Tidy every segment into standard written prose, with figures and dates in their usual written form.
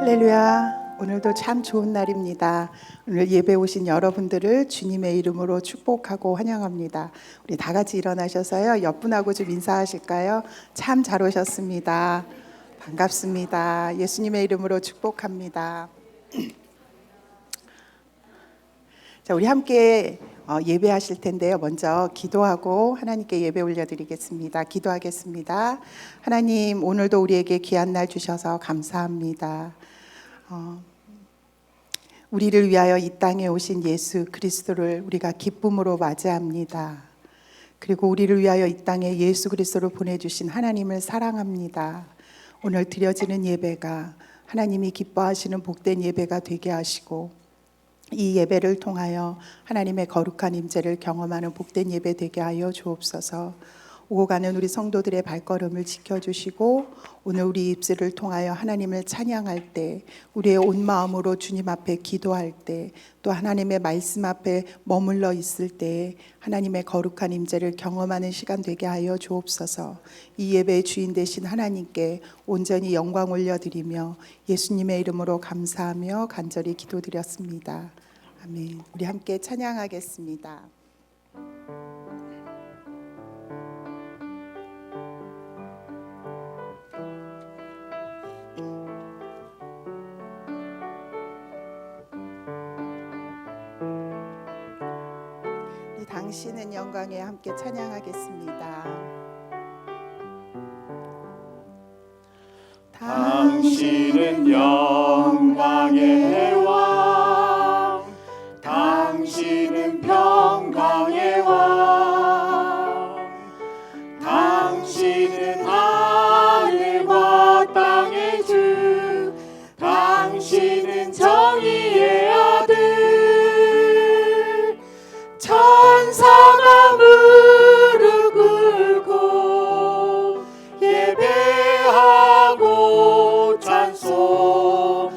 할렐루야. 오늘도 참 좋은 날입니다. 오늘 예배 오신 여러분들을 주님의 이름으로 축복하고 환영합니다. 우리 다 같이 일어나셔서요, 옆분하고 좀 인사하실까요? 참 잘 오셨습니다. 반갑습니다. 예수님의 이름으로 축복합니다. 자, 우리 함께 예배하실 텐데요. 먼저 기도하고 하나님께 예배 올려드리겠습니다. 기도하겠습니다. 하나님, 오늘도 우리에게 귀한 날 주셔서 감사합니다. 우리를 위하여 이 땅에 오신 예수 그리스도를 우리가 기쁨으로 맞이합니다. 그리고 우리를 위하여 이 땅에 예수 그리스도를 보내주신 하나님을 사랑합니다. 오늘 드려지는 예배가 하나님이 기뻐하시는 복된 예배가 되게 하시고, 이 예배를 통하여 하나님의 거룩한 임재를 경험하는 복된 예배 되게 하여 주옵소서. 오고 가는 우리 성도들의 발걸음을 지켜주시고, 오늘 우리 입술을 통하여 하나님을 찬양할 때, 우리의 온 마음으로 주님 앞에 기도할 때, 또 하나님의 말씀 앞에 머물러 있을 때 하나님의 거룩한 임재를 경험하는 시간 되게 하여 주옵소서. 이 예배의 주인 되신 하나님께 온전히 영광 올려드리며 예수님의 이름으로 감사하며 간절히 기도드렸습니다. 아멘. 우리 함께 찬양하겠습니다. 당신은 영광에 함께 찬양하겠습니다. 당신은 영광의 왕, 당신은 평강의 왕, 당신은 하늘과 땅의 주, 당신은 정의의 아들. 천사가 무릎 꿇고 예배하고 찬송하네.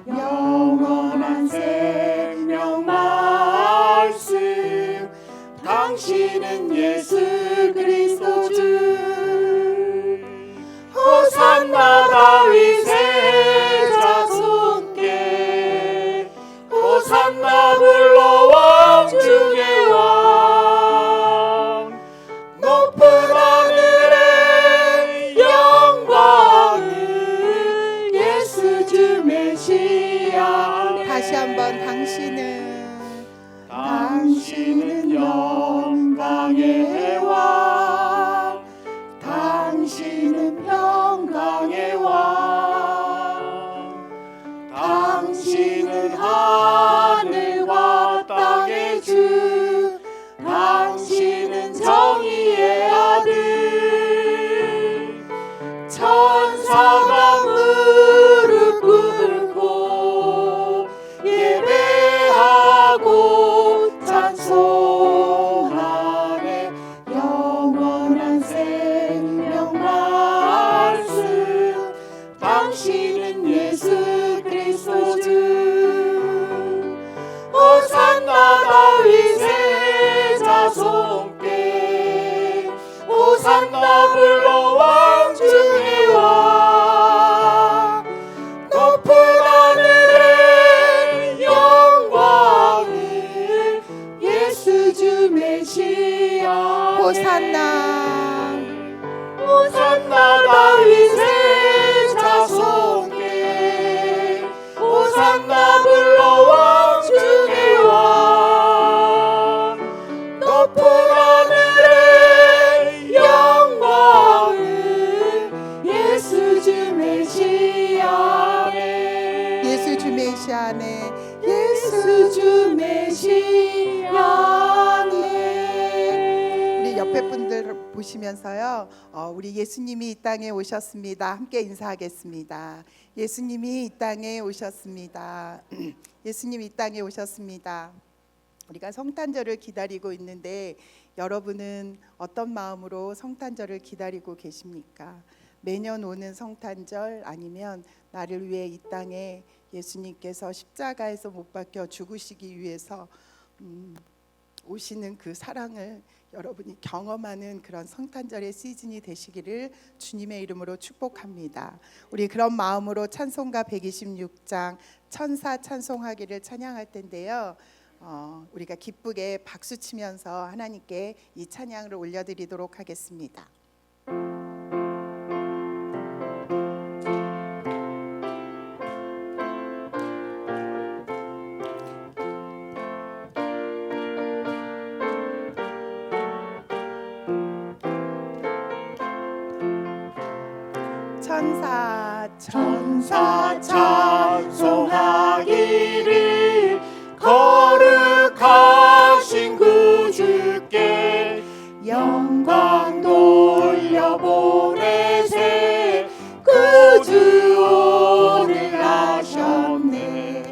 영원한 생명 말씀, 당신은 예수 그리스도 주. 호산나 다윗의 자손께, 호산나 불러 왕 중의 왕. 높은 하늘의 영광을 예수 주 메시아. 다시 한번 당신은 영광의 왕, 당신은 평강의 왕, 당신은 하늘과 땅의 주, 당신은 정의의 아들. 천사가 무릎 꿇고 예배하고 찬송하네. 영원한 생명 말씀, 당신은 예수 그리스도 주. 호산나 다윗의 자손께, 호산나 불러 왕 중의 왕. 높은 하늘의 영광을 예수 주 메시아. 호산나. 호산나 다윗의 자손께, 호산나 불러 왕 중의 왕. 높은 하늘의 영광을 예수 주 메시아네. 예수 주 메시아네. 예수 주 메시아네. 우리 옆에 분들 보시면서요, 우리 예수님이 이 땅에 오셨습니다. 함께 인사하겠습니다. 예수님이 이 땅에 오셨습니다. 예수님이 이 땅에 오셨습니다. 우리가 성탄절을 기다리고 있는데, 여러분은 어떤 마음으로 성탄절을 기다리고 계십니까? 매년 오는 성탄절, 아니면 나를 위해 이 땅에 예수님께서 십자가에서 못 박혀 죽으시기 위해서 오시는 그 사랑을 여러분이 경험하는 그런 성탄절의 시즌이 되시기를 주님의 이름으로 축복합니다. 우리 그런 마음으로 찬송가 126장 천사 찬송하기를 찬양할 텐데요. 우리가 기쁘게 박수 치면서 하나님께 이 찬양을 올려드리도록 하겠습니다. 천사 찬송하기를 거룩하신 구주께 영광 돌려보내세. 구주 오늘 하셨네.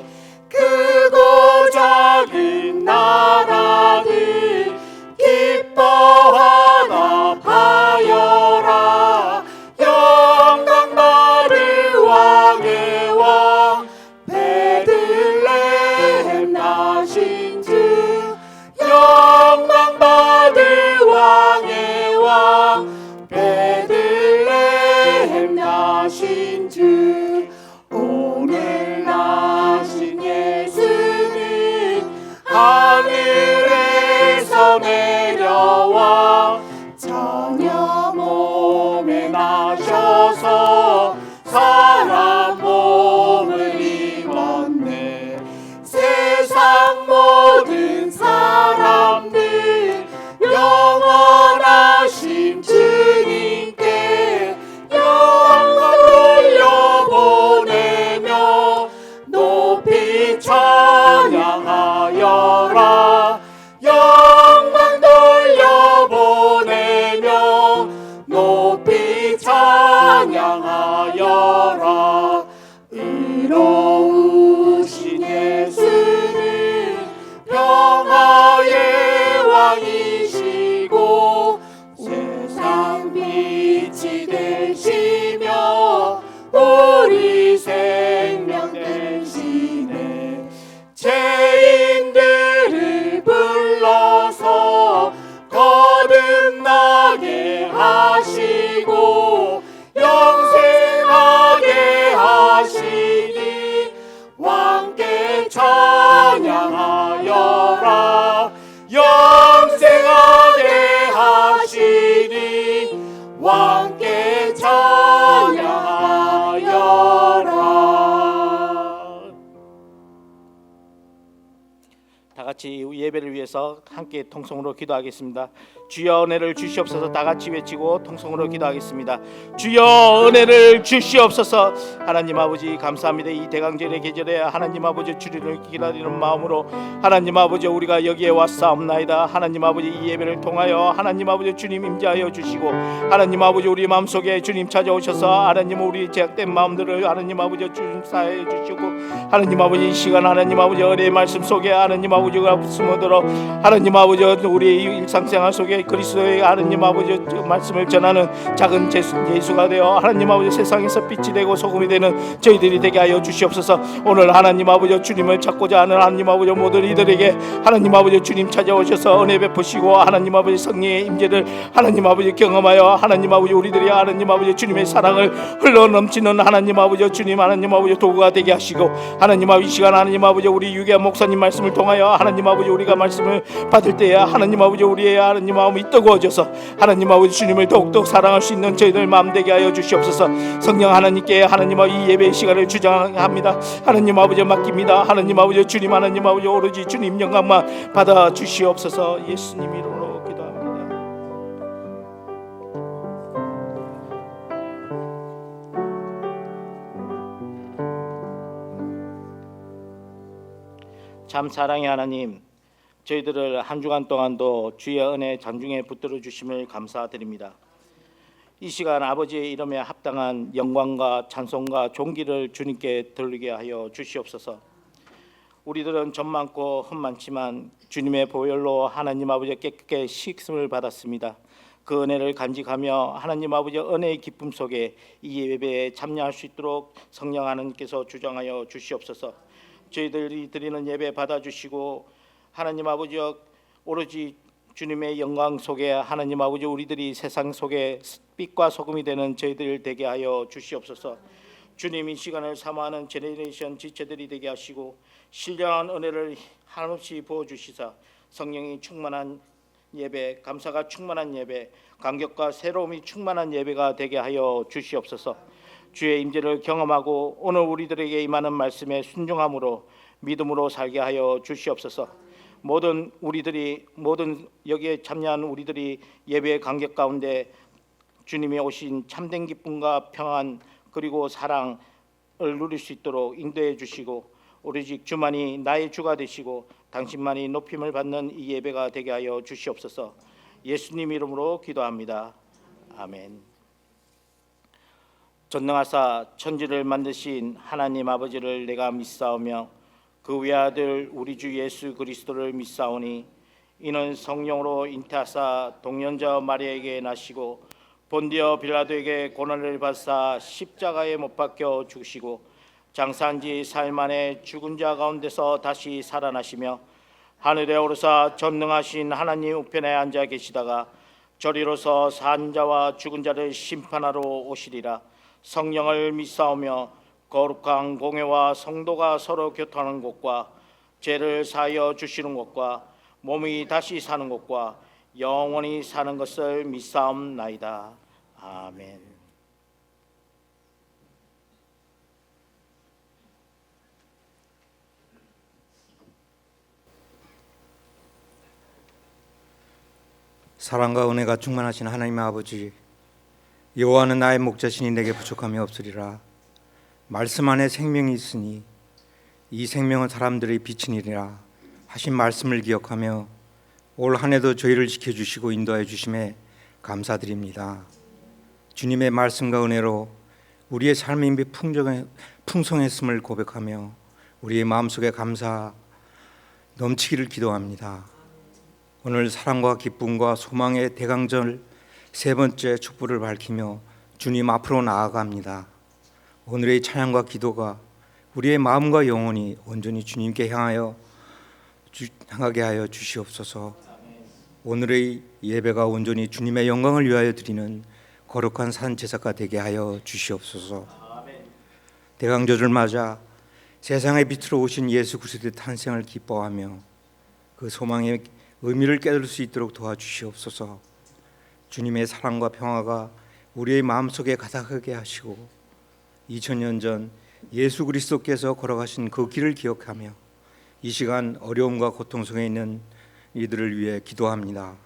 크고 작은 나라들 기뻐하나 하여라. 영광 받을 왕의 왕 베들레헴 나신 주. 영광 받을 왕의 왕 베들레헴 나신 주. 오늘 나신 예수는 하늘에서 내려와 처녀 몸에 나셔서 사람 몸을 입었네. 세상 모든 사람들 영원하신 주님께 영광 돌려보내며 높이 찬양하여라. 영광 돌려보내며 높이 찬양하여라. 의로우신 예수는 평화의 왕이시고 세상 빛이 되시며 우리 생명 되시네. 죄인들을 불러서 거듭나게 하시고 영생하게 하시니 왕께 찬양하여라. 영생하게 하시니 왕께 찬양하여라. 다 같이 예배를 위해서 함께 통성으로 기도하겠습니다. 주여 은혜를 주시옵소서. 다 같이 외치고 통성으로 기도하겠습니다. 주여 은혜를 주시옵소서. 하나님 아버지 감사합니다. 이 대강절의 계절에 하나님 아버지 주님을 기다리는 마음으로 하나님 아버지 우리가 여기에 왔사옵나이다. 하나님 아버지 이 예배를 통하여 하나님 아버지 주님 임재하여 주시고 하나님 아버지 우리 마음속에 주님 찾아오셔서 하나님 우리 제약된 마음들을 하나님 아버지 주님 사해 주시고 하나님 아버지 이 시간 하나님 아버지 은혜의 말씀 속에 하나님 아버지가 숨어들어 하나님 아버지 우리 일상생활 속에 그리스도의 하나님 아버지 말씀을 전하는 작은 예수가 되어 하나님 아버지 세상에서 빛이 되고 소금이 되는 저희들이 되게 하여 주시옵소서. 오늘 하나님 아버지 주님을 찾고자 하는 하나님 아버지 모든 이들에게 하나님 아버지 주님 찾아오셔서 은혜 베푸시고 하나님 아버지 성령의 임재를 하나님 아버지 경험하여 하나님 아버지 우리들이 하나님 아버지 주님의 사랑을 흘러넘치는 하나님 아버지 주님 하나님 아버지 도구가 되게 하시고 하나님 아버지 이 시간 하나님 아버지 우리 유괴 목사님 말씀을 통하여 하나님 아버지 우리가 말씀을 받을 때에 하나님 아버지 우리의 하나님 마음이 뜨거워져서 하나님 아버지 주님을 더욱더 사랑할 수 있는 저희들 마음 되게 하여 주시옵소서. 성령 하나님께 하나님 아버지 이 예배의 시간을 주장합니다. 하나님 아버지 맡깁니다. 하나님 아버지 주님 하나님 아버지 오로지 주님 영광만 받아 주시옵소서. 예수님 이름으로 기도합니다. 참 사랑의 하나님, 저희들을 한 주간 동안도 주의 은혜 장중에 붙들어 주심을 감사드립니다. 이 시간 아버지의 이름에 합당한 영광과 찬송과 존귀를 주님께 돌리게 하여 주시옵소서. 우리들은 점 많고 흠 많지만 주님의 보혈로 하나님 아버지 깨끗게 씻음을 받았습니다. 그 은혜를 간직하며 하나님 아버지 은혜의 기쁨 속에 이 예배에 참여할 수 있도록 성령 하나님께서 주장하여 주시옵소서. 저희들이 드리는 예배 받아주시고 하나님 아버지여 오로지 주님의 영광 속에 하나님 아버지 우리들이 세상 속에 빛과 소금이 되는 저희들 되게 하여 주시옵소서. 주님 이 시간을 사모하는 제네레이션 지체들이 되게 하시고 신령한 은혜를 한없이 부어주시사 성령이 충만한 예배, 감사가 충만한 예배, 감격과 새로움이 충만한 예배가 되게 하여 주시옵소서. 주의 임재를 경험하고 오늘 우리들에게 임하는 말씀에 순종함으로 믿음으로 살게 하여 주시옵소서. 모든 여기에 참여한 우리들이 예배의 감격 가운데 주님이 오신 참된 기쁨과 평안 그리고 사랑을 누릴 수 있도록 인도해 주시고 오로지 주만이 나의 주가 되시고 당신만이 높임을 받는 이 예배가 되게 하여 주시옵소서. 예수님 이름으로 기도합니다. 아멘. 전능하사 천지를 만드신 하나님 아버지를 내가 믿사오며 그 외아들 우리 주 예수 그리스도를 믿사오니 이는 성령으로 잉태하사 동년자 마리아에게 나시고 본디어 빌라도에게 고난을 받사 십자가에 못 박혀 죽으시고 장사한 지 사흘 만에 죽은 자 가운데서 다시 살아나시며 하늘에 오르사 전능하신 하나님 우편에 앉아 계시다가 저리로서 산 자와 죽은 자를 심판하러 오시리라. 성령을 믿사오며 거룩한 공회와 성도가 서로 교통하는 곳과 죄를 사하여 주시는 곳과 몸이 다시 사는 곳과 영원히 사는 것을 믿사옵나이다. 아멘. 사랑과 은혜가 충만하신 하나님 아버지, 여호와는 나의 목자시니 내게 부족함이 없으리라. 말씀 안에 생명이 있으니 이 생명은 사람들의 빛이니라 하신 말씀을 기억하며 올 한 해도 저희를 지켜주시고 인도하여 주심에 감사드립니다. 주님의 말씀과 은혜로 우리의 삶이 풍성했음을 고백하며 우리의 마음속에 감사 넘치기를 기도합니다. 오늘 사랑과 기쁨과 소망의 대강절 세 번째 촛불을 밝히며 주님 앞으로 나아갑니다. 오늘의 찬양과 기도가 우리의 마음과 영혼이 온전히 주님께 향하게 하여 주시옵소서. 오늘의 예배가 온전히 주님의 영광을 위하여 드리는 거룩한 산 제사가 되게 하여 주시옵소서. 대강절을 맞아 세상의 빛으로 오신 예수 그리스도의 탄생을 기뻐하며 그 소망의 의미를 깨달을 수 있도록 도와주시옵소서. 주님의 사랑과 평화가 우리의 마음속에 가득하게 하시고 2000년 전 예수 그리스도께서 걸어가신 그 길을 기억하며 이 시간 어려움과 고통 속에 있는 이들을 위해 기도합니다.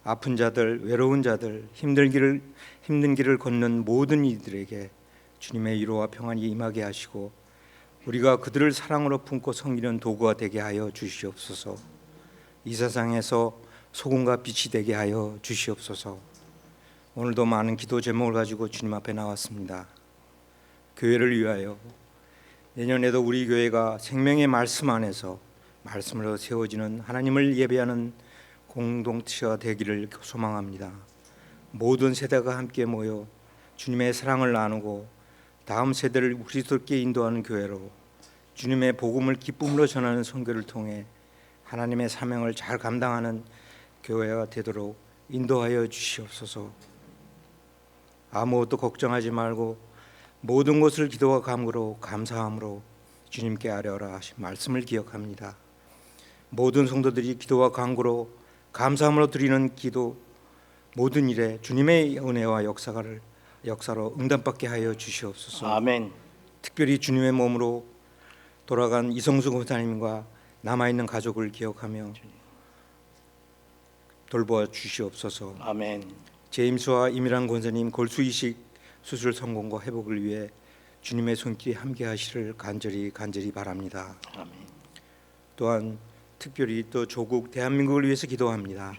아픈 자들, 외로운 자들, 힘든 길을 걷는 모든 이들에게 주님의 위로와 평안이 임하게 하시고 우리가 그들을 사랑으로 품고 섬기는 도구가 되게 하여 주시옵소서. 이 세상에서 소금과 빛이 되게 하여 주시옵소서. 오늘도 많은 기도 제목을 가지고 주님 앞에 나왔습니다. 교회를 위하여 내년에도 우리 교회가 생명의 말씀 안에서 말씀으로 세워지는 하나님을 예배하는 공동체가 되기를 소망합니다. 모든 세대가 함께 모여 주님의 사랑을 나누고 다음 세대를 그리스도께 인도하는 교회로 주님의 복음을 기쁨으로 전하는 선교를 통해 하나님의 사명을 잘 감당하는 교회가 되도록 인도하여 주시옵소서. 아무것도 걱정하지 말고 모든 것을 기도와 간구로 감사함으로 주님께 아뢰어라 하신 말씀을 기억합니다. 모든 성도들이 기도와 간구로 감사함으로 드리는 기도 모든 일에 주님의 은혜와 역사로 응답받게 하여 주시옵소서. 아멘. 특별히 주님의 몸으로 돌아간 이성수 권사님과 남아있는 가족을 기억하며 돌보아 주시옵소서. 아멘. 제임스와 이미란 권사님 골수 이식 수술 성공과 회복을 위해 주님의 손길이 함께 하시를 간절히 바랍니다. 아멘. 또한 특별히 또 조국 대한민국을 위해서 기도합니다.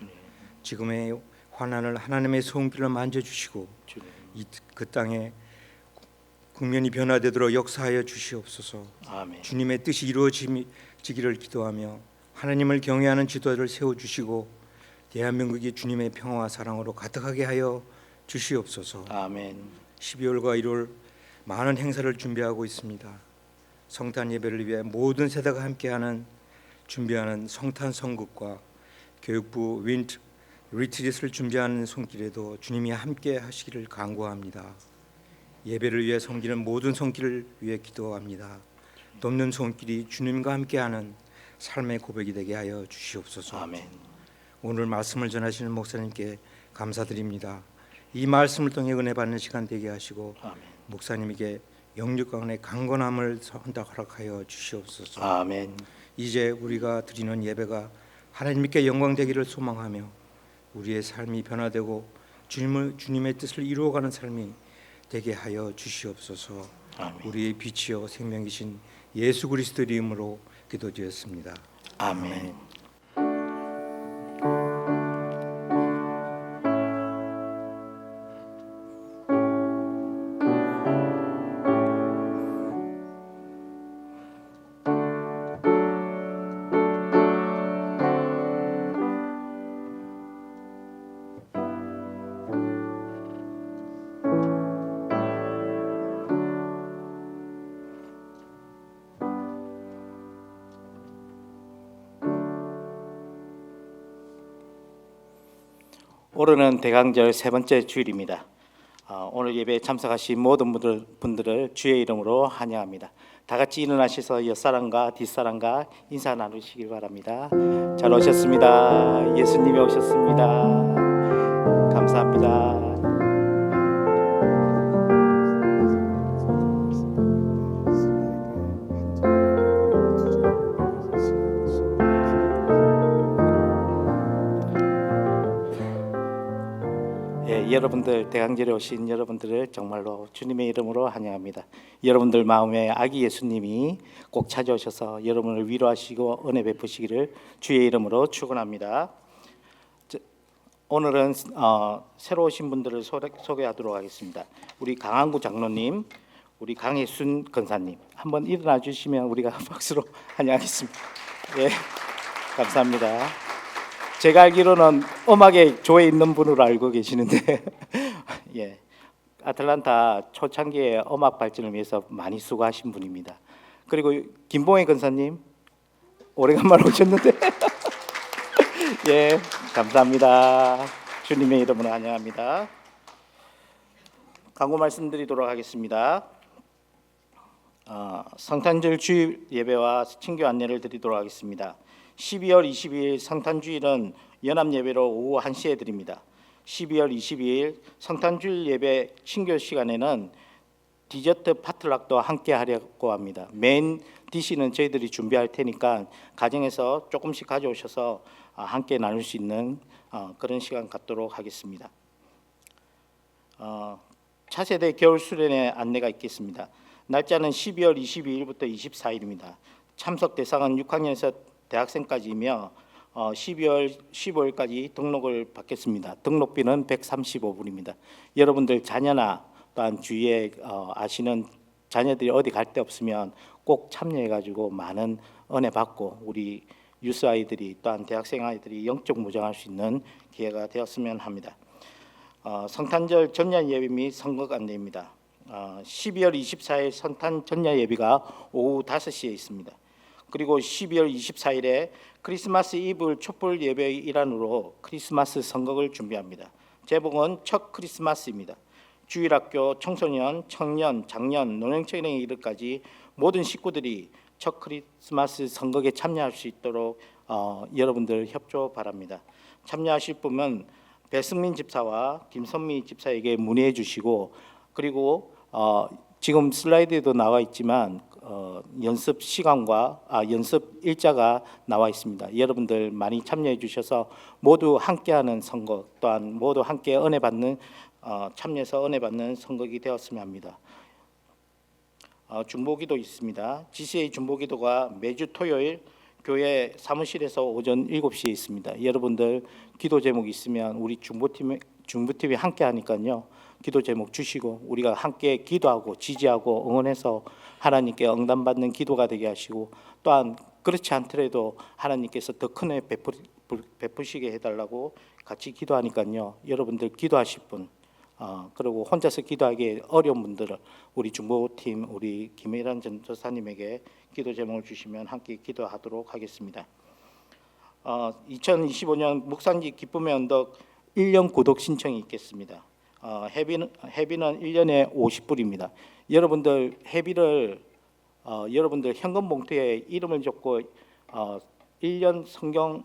지금의 환난을 하나님의 손길로 만져주시고 그 땅에 국면이 변화되도록 역사하여 주시옵소서. 아멘. 주님의 뜻이 이루어지기를 기도하며 하나님을 경외하는 지도자를 세워주시고 대한민국이 주님의 평화와 사랑으로 가득하게 하여 주시옵소서. 아멘. 12월과 1월 많은 행사를 준비하고 있습니다. 성탄 예배를 위해 모든 세대가 함께하는 준비하는 성탄 성극과 교육부 윈트 리트릿을 준비하는 손길에도 주님이 함께 하시기를 간구합니다. 예배를 위해 섬기는 모든 손길을 위해 기도합니다. 돕는 손길이 주님과 함께하는 삶의 고백이 되게 하여 주시옵소서. 아멘. 오늘 말씀을 전하시는 목사님께 감사드립니다. 이 말씀을 통해 은혜 받는 시간 되게 하시고 아멘. 목사님에게 영육 가운데 강건함을 허락하여 주시옵소서. 아멘. 이제 우리가 드리는 예배가 하나님께 영광 되기를 소망하며 우리의 삶이 변화되고 주님의 뜻을 이루어가는 삶이 되게 하여 주시옵소서. 아멘. 우리의 빛이요 생명이신 예수 그리스도의 이름으로 기도드렸습니다. 아멘. 오늘은 대강절 세 번째 주일입니다. 오늘 예배에 참석하신 모든 분들을 주의 이름으로 환영합니다. 다 같이 일어나셔서 옆사람과 뒷사람과 인사 나누시길 바랍니다. 잘 오셨습니다. 예수님이 오셨습니다. 감사합니다. 여러분들 대강절에 오신 여러분들을 정말로 주님의 이름으로 환영합니다. 여러분들 마음에 아기 예수님이 꼭 찾아오셔서 여러분을 위로하시고 은혜 베푸시기를 주의 이름으로 축원합니다. 오늘은 새로 오신 분들을 소개하도록 하겠습니다. 우리 강한구 장로님, 우리 강혜순 권사님 한번 일어나 주시면 우리가 박수로 환영하겠습니다. 예, 감사합니다. 제가 알기로는 음악에 조에 있는 분으로 알고 계시는데 예, 아틀란타 초창기에 음악 발전을 위해서 많이 수고하신 분입니다. 그리고 김봉혜 권사님 오래간만에 오셨는데 예, 감사합니다. 주님의 이름으로 환영합니다. 광고 말씀드리도록 하겠습니다. 성탄절 주일 예배와 친교 안내를 드리도록 하겠습니다. 12월 22일 성탄주일은 연합예배로 오후 1시에 드립니다. 12월 22일 성탄주일 예배 친교 시간에는 디저트 파틀락도 함께 하려고 합니다. 메인 디시는 저희들이 준비할 테니까 가정에서 조금씩 가져오셔서 함께 나눌 수 있는 그런 시간 갖도록 하겠습니다. 차세대 겨울 수련회 안내가 있겠습니다. 날짜는 12월 22일부터 24일입니다. 참석 대상은 6학년에서 대학생까지이며 12월 15일까지 등록을 받겠습니다. 등록비는 135불입니다. 여러분들 자녀나 또한 주위에 아시는 자녀들이 어디 갈 데 없으면 꼭 참여해가지고 많은 은혜 받고 우리 유스 아이들이 또한 대학생 아이들이 영적 무장할 수 있는 기회가 되었으면 합니다. 성탄절 전야 예배 및 선거 안내입니다. 12월 24일 성탄 전야 예배가 오후 5시에 있습니다. 그리고 12월 24일에 크리스마스 이브 촛불 예배의 일환으로 크리스마스 선곡을 준비합니다. 제목은 첫 크리스마스입니다. 주일학교 청소년, 청년, 장년, 노년층에 이르기까지 모든 식구들이 첫 크리스마스 선곡에 참여할 수 있도록 여러분들 협조 바랍니다. 참여하실 분은 배승민 집사와 김선미 집사에게 문의해 주시고 그리고 지금 슬라이드에도 나와 있지만 연습 시간과 연습 일자가 나와 있습니다. 여러분들 많이 참여해 주셔서 모두 함께하는 선거 또한 모두 함께 은혜 받는 참여해서 은혜 받는 선거가 되었으면 합니다. 중보기도 있습니다. GCA 중보기도가 매주 토요일 교회 사무실에서 오전 7시에 있습니다. 여러분들 기도 제목 있으면 우리 중보팀이 함께 하니까요. 기도 제목 주시고 우리가 함께 기도하고 지지하고 응원해서 하나님께 응답받는 기도가 되게 하시고 또한 그렇지 않더라도 하나님께서 더 큰 애 베푸시게 해달라고 같이 기도하니까요. 여러분들 기도하실 분 그리고 혼자서 기도하기 어려운 분들은 우리 중보팀 우리 김혜란 전도사님에게 기도 제목을 주시면 함께 기도하도록 하겠습니다. 2025년 묵상지 기쁨의 언덕 1년 구독 신청이 있겠습니다. 회비는 1년에 50불입니다. 여러분들 회비를 여러분들 현금 봉투에 이름을 적고 1년 성경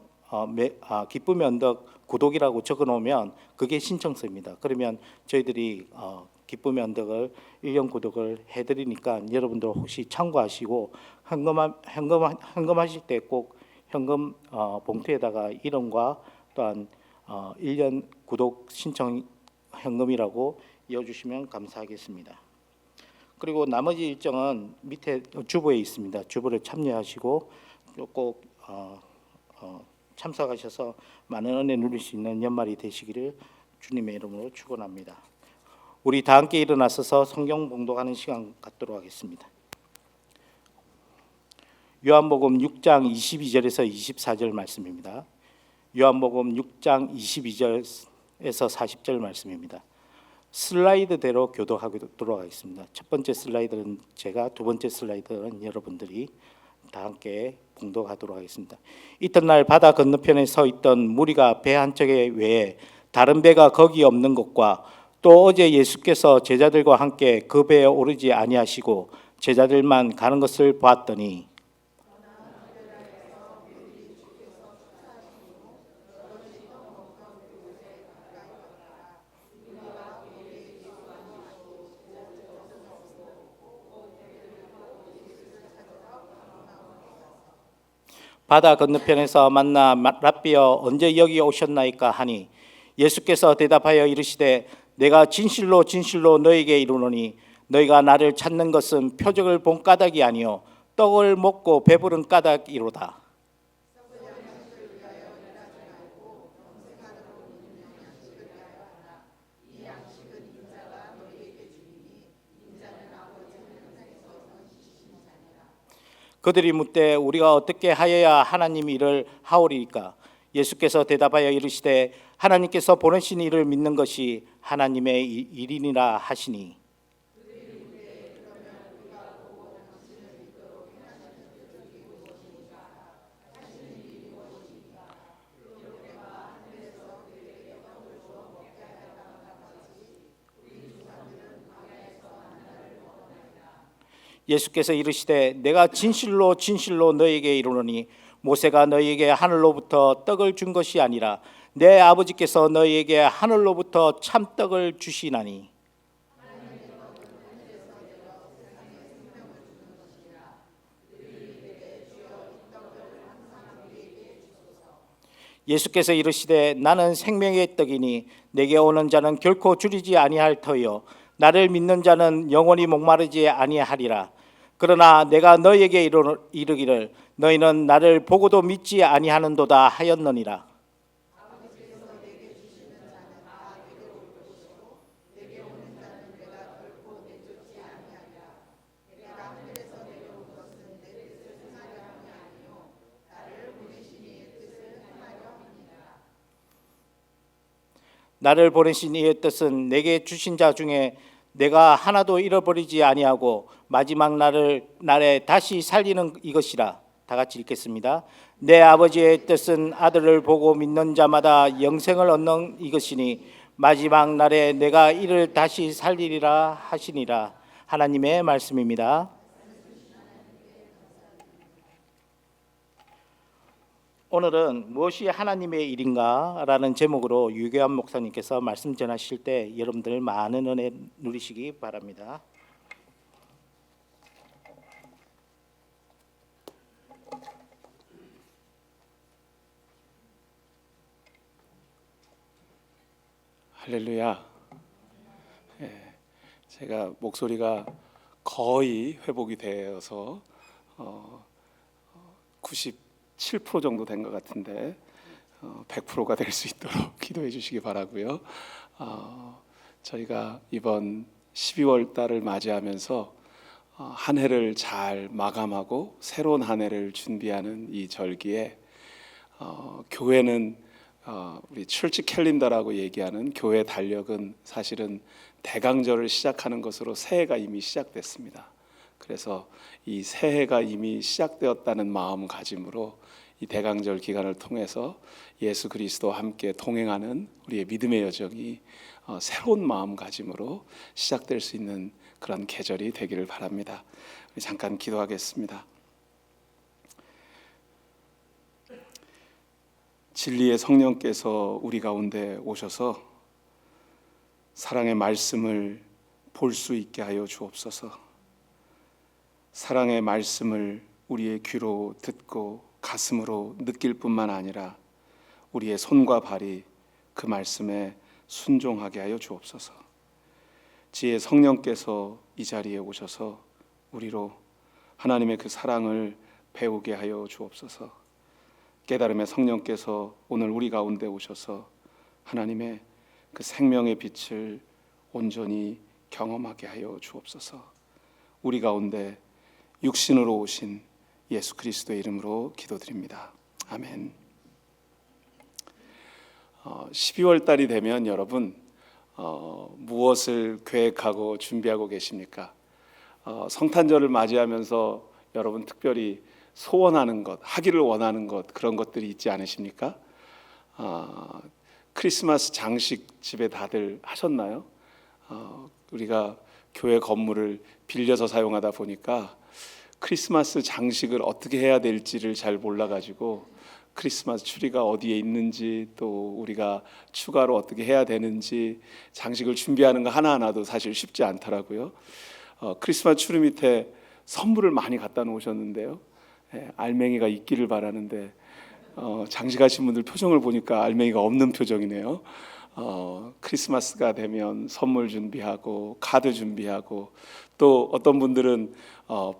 기쁨의 언덕 구독이라고 적어 놓으면 그게 신청서입니다. 그러면 저희들이 기쁨의 언덕을 1년 구독을 해드리니까 여러분들 혹시 참고하시고 현금하실 때 꼭 현금 봉투에다가 이름과 또한 1년 구독 신청 현금이라고 이어주시면 감사하겠습니다. 그리고 나머지 일정은 밑에 주보에 있습니다. 주보를 참여하시고 꼭 참석하셔서 많은 은혜 누릴 수 있는 연말이 되시기를 주님의 이름으로 축원합니다. 우리 다 함께 일어나서서 성경 봉독하는 시간 갖도록 하겠습니다. 요한복음 6장 22절에서 24절 말씀입니다. 요한복음 6장 22절에서 40절 말씀입니다. 슬라이드대로 교독하도록 하겠습니다. 첫 번째 슬라이드는 제가, 두 번째 슬라이드는 여러분들이 다 함께 봉독하도록 하겠습니다. 이튿날 바다 건너편에 서 있던 무리가 배 한 척에 외에 다른 배가 거기 없는 것과 또 어제 예수께서 제자들과 함께 그 배에 오르지 아니하시고 제자들만 가는 것을 보았더니 바다 건너편에서 만나 랍비여 언제 여기 오셨나이까 하니 예수께서 대답하여 이르시되 내가 진실로 진실로 너희에게 이르노니 너희가 나를 찾는 것은 표적을 본 까닭이 아니요 떡을 먹고 배부른 까닭이로다. 그들이 묻되 우리가 어떻게 하여야 하나님이 이를 하오리이까? 예수께서 대답하여 이르시되 하나님께서 보내신 이를 믿는 것이 하나님의 일이니라 하시니 예수께서 이르시되 내가 진실로 진실로 너희에게 이르노니 모세가 너희에게 하늘로부터 떡을 준 것이 아니라 내 아버지께서 너희에게 하늘로부터 참떡을 주시나니 예수께서 이르시되 나는 생명의 떡이니 내게 오는 자는 결코 줄이지 아니할 터요 나를 믿는 자는 영원히 목마르지 아니하리라. 그러나 내가 너희에게 이르기를 너희는 나를 보고도 믿지 아니하는도다 하였느니라. 나를 보내신 이의 뜻은 내게 주신 자 중에 내가 하나도 잃어버리지 아니하고 마지막 날에 다시 살리는 이것이라. 다 같이 읽겠습니다. 내 아버지의 뜻은 아들을 보고 믿는 자마다 영생을 얻는 이것이니 마지막 날에 내가 이를 다시 살리리라 하시니라. 하나님의 말씀입니다. 오늘은 무엇이 하나님의 일인가 라는 제목으로 유교한 목사님께서 말씀 전하실 때 여러분들 많은 은혜 누리시기 바랍니다. 할렐루야. 제가 목소리가 거의 회복이 되어서 97% 정도 된 것 같은데 100%가 될 수 있도록 기도해 주시기 바라고요. 저희가 이번 12월 달을 맞이하면서 한 해를 잘 마감하고 새로운 한 해를 준비하는 이 절기에 교회는 우리 철치 캘린더라고 얘기하는 교회 달력은 사실은 대강절을 시작하는 것으로 새해가 이미 시작됐습니다. 그래서 이 새해가 이미 시작되었다는 마음가짐으로 이 대강절 기간을 통해서 예수 그리스도와 함께 동행하는 우리의 믿음의 여정이 새로운 마음가짐으로 시작될 수 있는 그런 계절이 되기를 바랍니다. 우리 잠깐 기도하겠습니다. 진리의 성령께서 우리 가운데 오셔서 사랑의 말씀을 볼 수 있게 하여 주옵소서. 사랑의 말씀을 우리의 귀로 듣고 가슴으로 느낄 뿐만 아니라 우리의 손과 발이 그 말씀에 순종하게 하여 주옵소서. 지혜 성령께서 이 자리에 오셔서 우리로 하나님의 그 사랑을 배우게 하여 주옵소서. 깨달음의 성령께서 오늘 우리 가운데 오셔서 하나님의 그 생명의 빛을 온전히 경험하게 하여 주옵소서. 우리 가운데 육신으로 오신 예수 그리스도의 이름으로 기도드립니다. 아멘. 12월 달이 되면 여러분 무엇을 계획하고 준비하고 계십니까? 성탄절을 맞이하면서 여러분 특별히 소원하는 것, 하기를 원하는 것, 그런 것들이 있지 않으십니까? 크리스마스 장식 집에 다들 하셨나요? 우리가 교회 건물을 빌려서 사용하다 보니까 크리스마스 장식을 어떻게 해야 될지를 잘 몰라가지고 크리스마스 트리가 어디에 있는지, 또 우리가 추가로 어떻게 해야 되는지 장식을 준비하는 거 하나하나도 사실 쉽지 않더라고요. 크리스마스 트리 밑에 선물을 많이 갖다 놓으셨는데요, 알맹이가 있기를 바라는데 장식하신 분들 표정을 보니까 알맹이가 없는 표정이네요. 크리스마스가 되면 선물 준비하고 카드 준비하고 또 어떤 분들은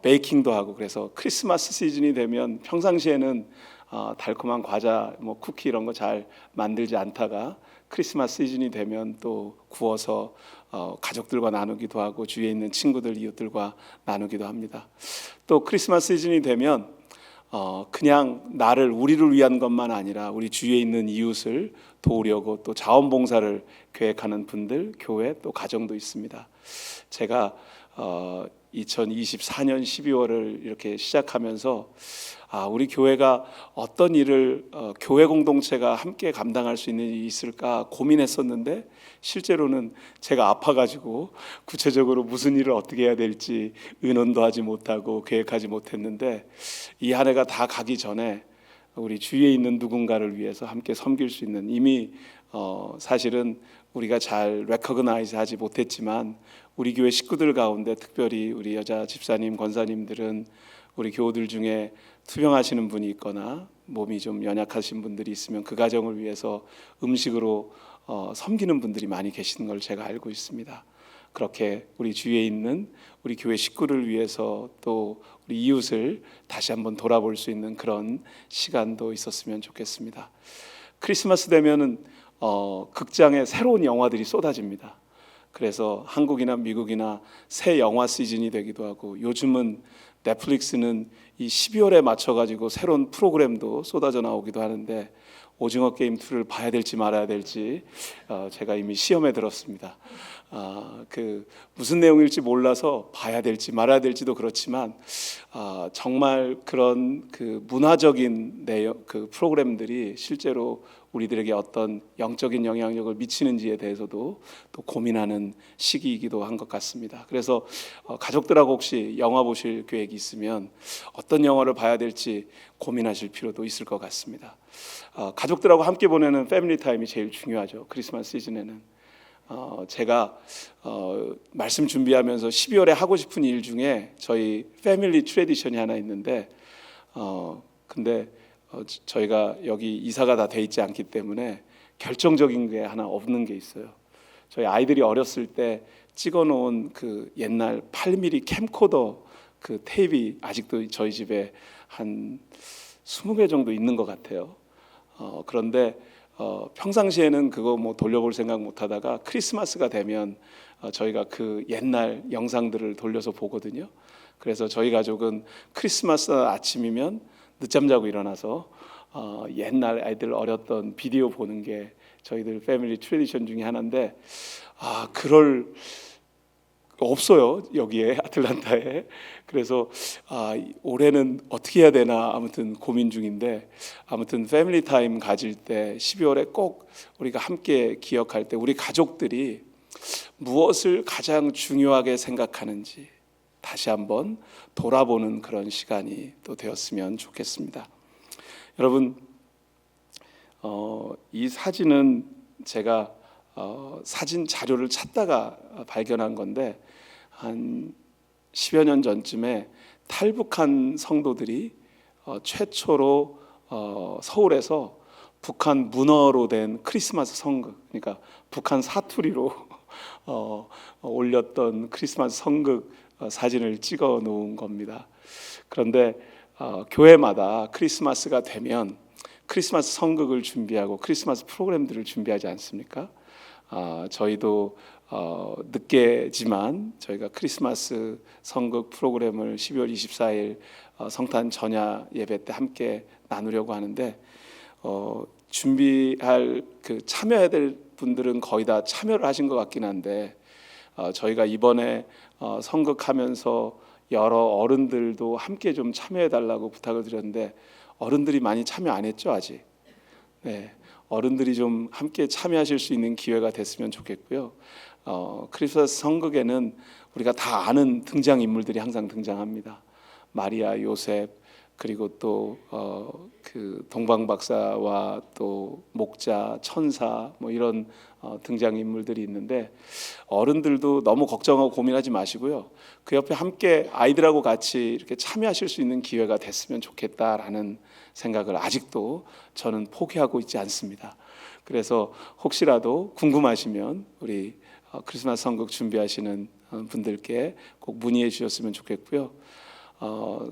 베이킹도 하고, 그래서 크리스마스 시즌이 되면 평상시에는 달콤한 과자, 쿠키 이런 거 잘 만들지 않다가 크리스마스 시즌이 되면 또 구워서 가족들과 나누기도 하고 주위에 있는 친구들, 이웃들과 나누기도 합니다. 또 크리스마스 시즌이 되면 그냥 우리를 위한 것만 아니라 우리 주위에 있는 이웃을 도우려고 또 자원봉사를 계획하는 분들, 교회 또 가정도 있습니다. 제가 2024년 12월을 이렇게 시작하면서 우리 교회가 어떤 일을 교회 공동체가 함께 감당할 수 있는 일이 있을까 고민했었는데, 실제로는 제가 아파가지고 구체적으로 무슨 일을 어떻게 해야 될지 의논도 하지 못하고 계획하지 못했는데, 이 한 해가 다 가기 전에 우리 주위에 있는 누군가를 위해서 함께 섬길 수 있는, 이미 사실은 우리가 잘 레커그나이즈 하지 못했지만 우리 교회 식구들 가운데 특별히 우리 여자 집사님, 권사님들은 우리 교우들 중에 투병하시는 분이 있거나 몸이 좀 연약하신 분들이 있으면 그 가정을 위해서 음식으로 섬기는 분들이 많이 계시는 걸 제가 알고 있습니다. 그렇게 우리 주위에 있는 우리 교회 식구를 위해서 또 우리 이웃을 다시 한번 돌아볼 수 있는 그런 시간도 있었으면 좋겠습니다. 크리스마스 되면은 극장에 새로운 영화들이 쏟아집니다. 그래서 한국이나 미국이나 새 영화 시즌이 되기도 하고, 요즘은 넷플릭스는 이 12월에 맞춰가지고 새로운 프로그램도 쏟아져 나오기도 하는데, 오징어 게임 2를 봐야 될지 말아야 될지 제가 이미 시험에 들었습니다. 그 무슨 내용일지 몰라서 봐야 될지 말아야 될지도 그렇지만 정말 그런 그 문화적인 내용, 그 프로그램들이 실제로 우리들에게 어떤 영적인 영향력을 미치는지에 대해서도 또 고민하는 시기이기도 한 것 같습니다. 그래서 가족들하고 혹시 영화 보실 계획이 있으면 어떤 영화를 봐야 될지 고민하실 필요도 있을 것 같습니다. 가족들하고 함께 보내는 패밀리 타임이 제일 중요하죠. 크리스마스 시즌에는 제가 말씀 준비하면서 12월에 하고 싶은 일 중에 저희 패밀리 트래디션이 하나 있는데, 근데 저희가 여기 이사가 다 돼 있지 않기 때문에 결정적인 게 하나 없는 게 있어요. 저희 아이들이 어렸을 때 찍어놓은 그 옛날 8mm 캠코더 그 테이프가 아직도 저희 집에 한 20개 정도 있는 것 같아요. 그런데 평상시에는 그거 돌려볼 생각 못 하다가 크리스마스가 되면 저희가 그 옛날 영상들을 돌려서 보거든요. 그래서 저희 가족은 크리스마스 아침이면 늦잠 자고 일어나서 옛날 아이들 어렸던 비디오 보는 게 저희들 패밀리 트래디션 중에 하나인데, 그럴 없어요, 여기에 아틀란타에. 그래서 올해는 어떻게 해야 되나 아무튼 고민 중인데, 아무튼 패밀리 타임 가질 때 12월에 꼭 우리가 함께 기억할 때 우리 가족들이 무엇을 가장 중요하게 생각하는지 다시 한번 돌아보는 그런 시간이 또 되었으면 좋겠습니다. 여러분, 이 사진은 제가 사진 자료를 찾다가 발견한 건데, 한 10여 년 전쯤에 탈북한 성도들이 최초로 서울에서 북한 문어로 된 크리스마스 성극, 그러니까 북한 사투리로 올렸던 크리스마스 성극 사진을 찍어 놓은 겁니다. 그런데 교회마다 크리스마스가 되면 크리스마스 성극을 준비하고 크리스마스 프로그램들을 준비하지 않습니까? 저희도 늦게지만 저희가 크리스마스 성극 프로그램을 12월 24일 성탄 전야 예배 때 함께 나누려고 하는데, 준비할 참여해야 될 분들은 거의 다 참여를 하신 것 같긴 한데, 저희가 이번에 성극하면서 여러 어른들도 함께 좀 참여해 달라고 부탁을 드렸는데 어른들이 많이 참여 안 했죠, 아직. 네, 어른들이 좀 함께 참여하실 수 있는 기회가 됐으면 좋겠고요. 크리스마스 성극에는 우리가 다 아는 등장 인물들이 항상 등장합니다. 마리아, 요셉, 그리고 또 그 동방 박사와 또 목자, 천사, 뭐 이런 등장 인물들이 있는데, 어른들도 너무 걱정하고 고민하지 마시고요. 그 옆에 함께 아이들하고 같이 이렇게 참여하실 수 있는 기회가 됐으면 좋겠다라는 생각을 아직도 저는 포기하고 있지 않습니다. 그래서 혹시라도 궁금하시면 우리 크리스마스 성극 준비하시는 분들께 꼭 문의해 주셨으면 좋겠고요.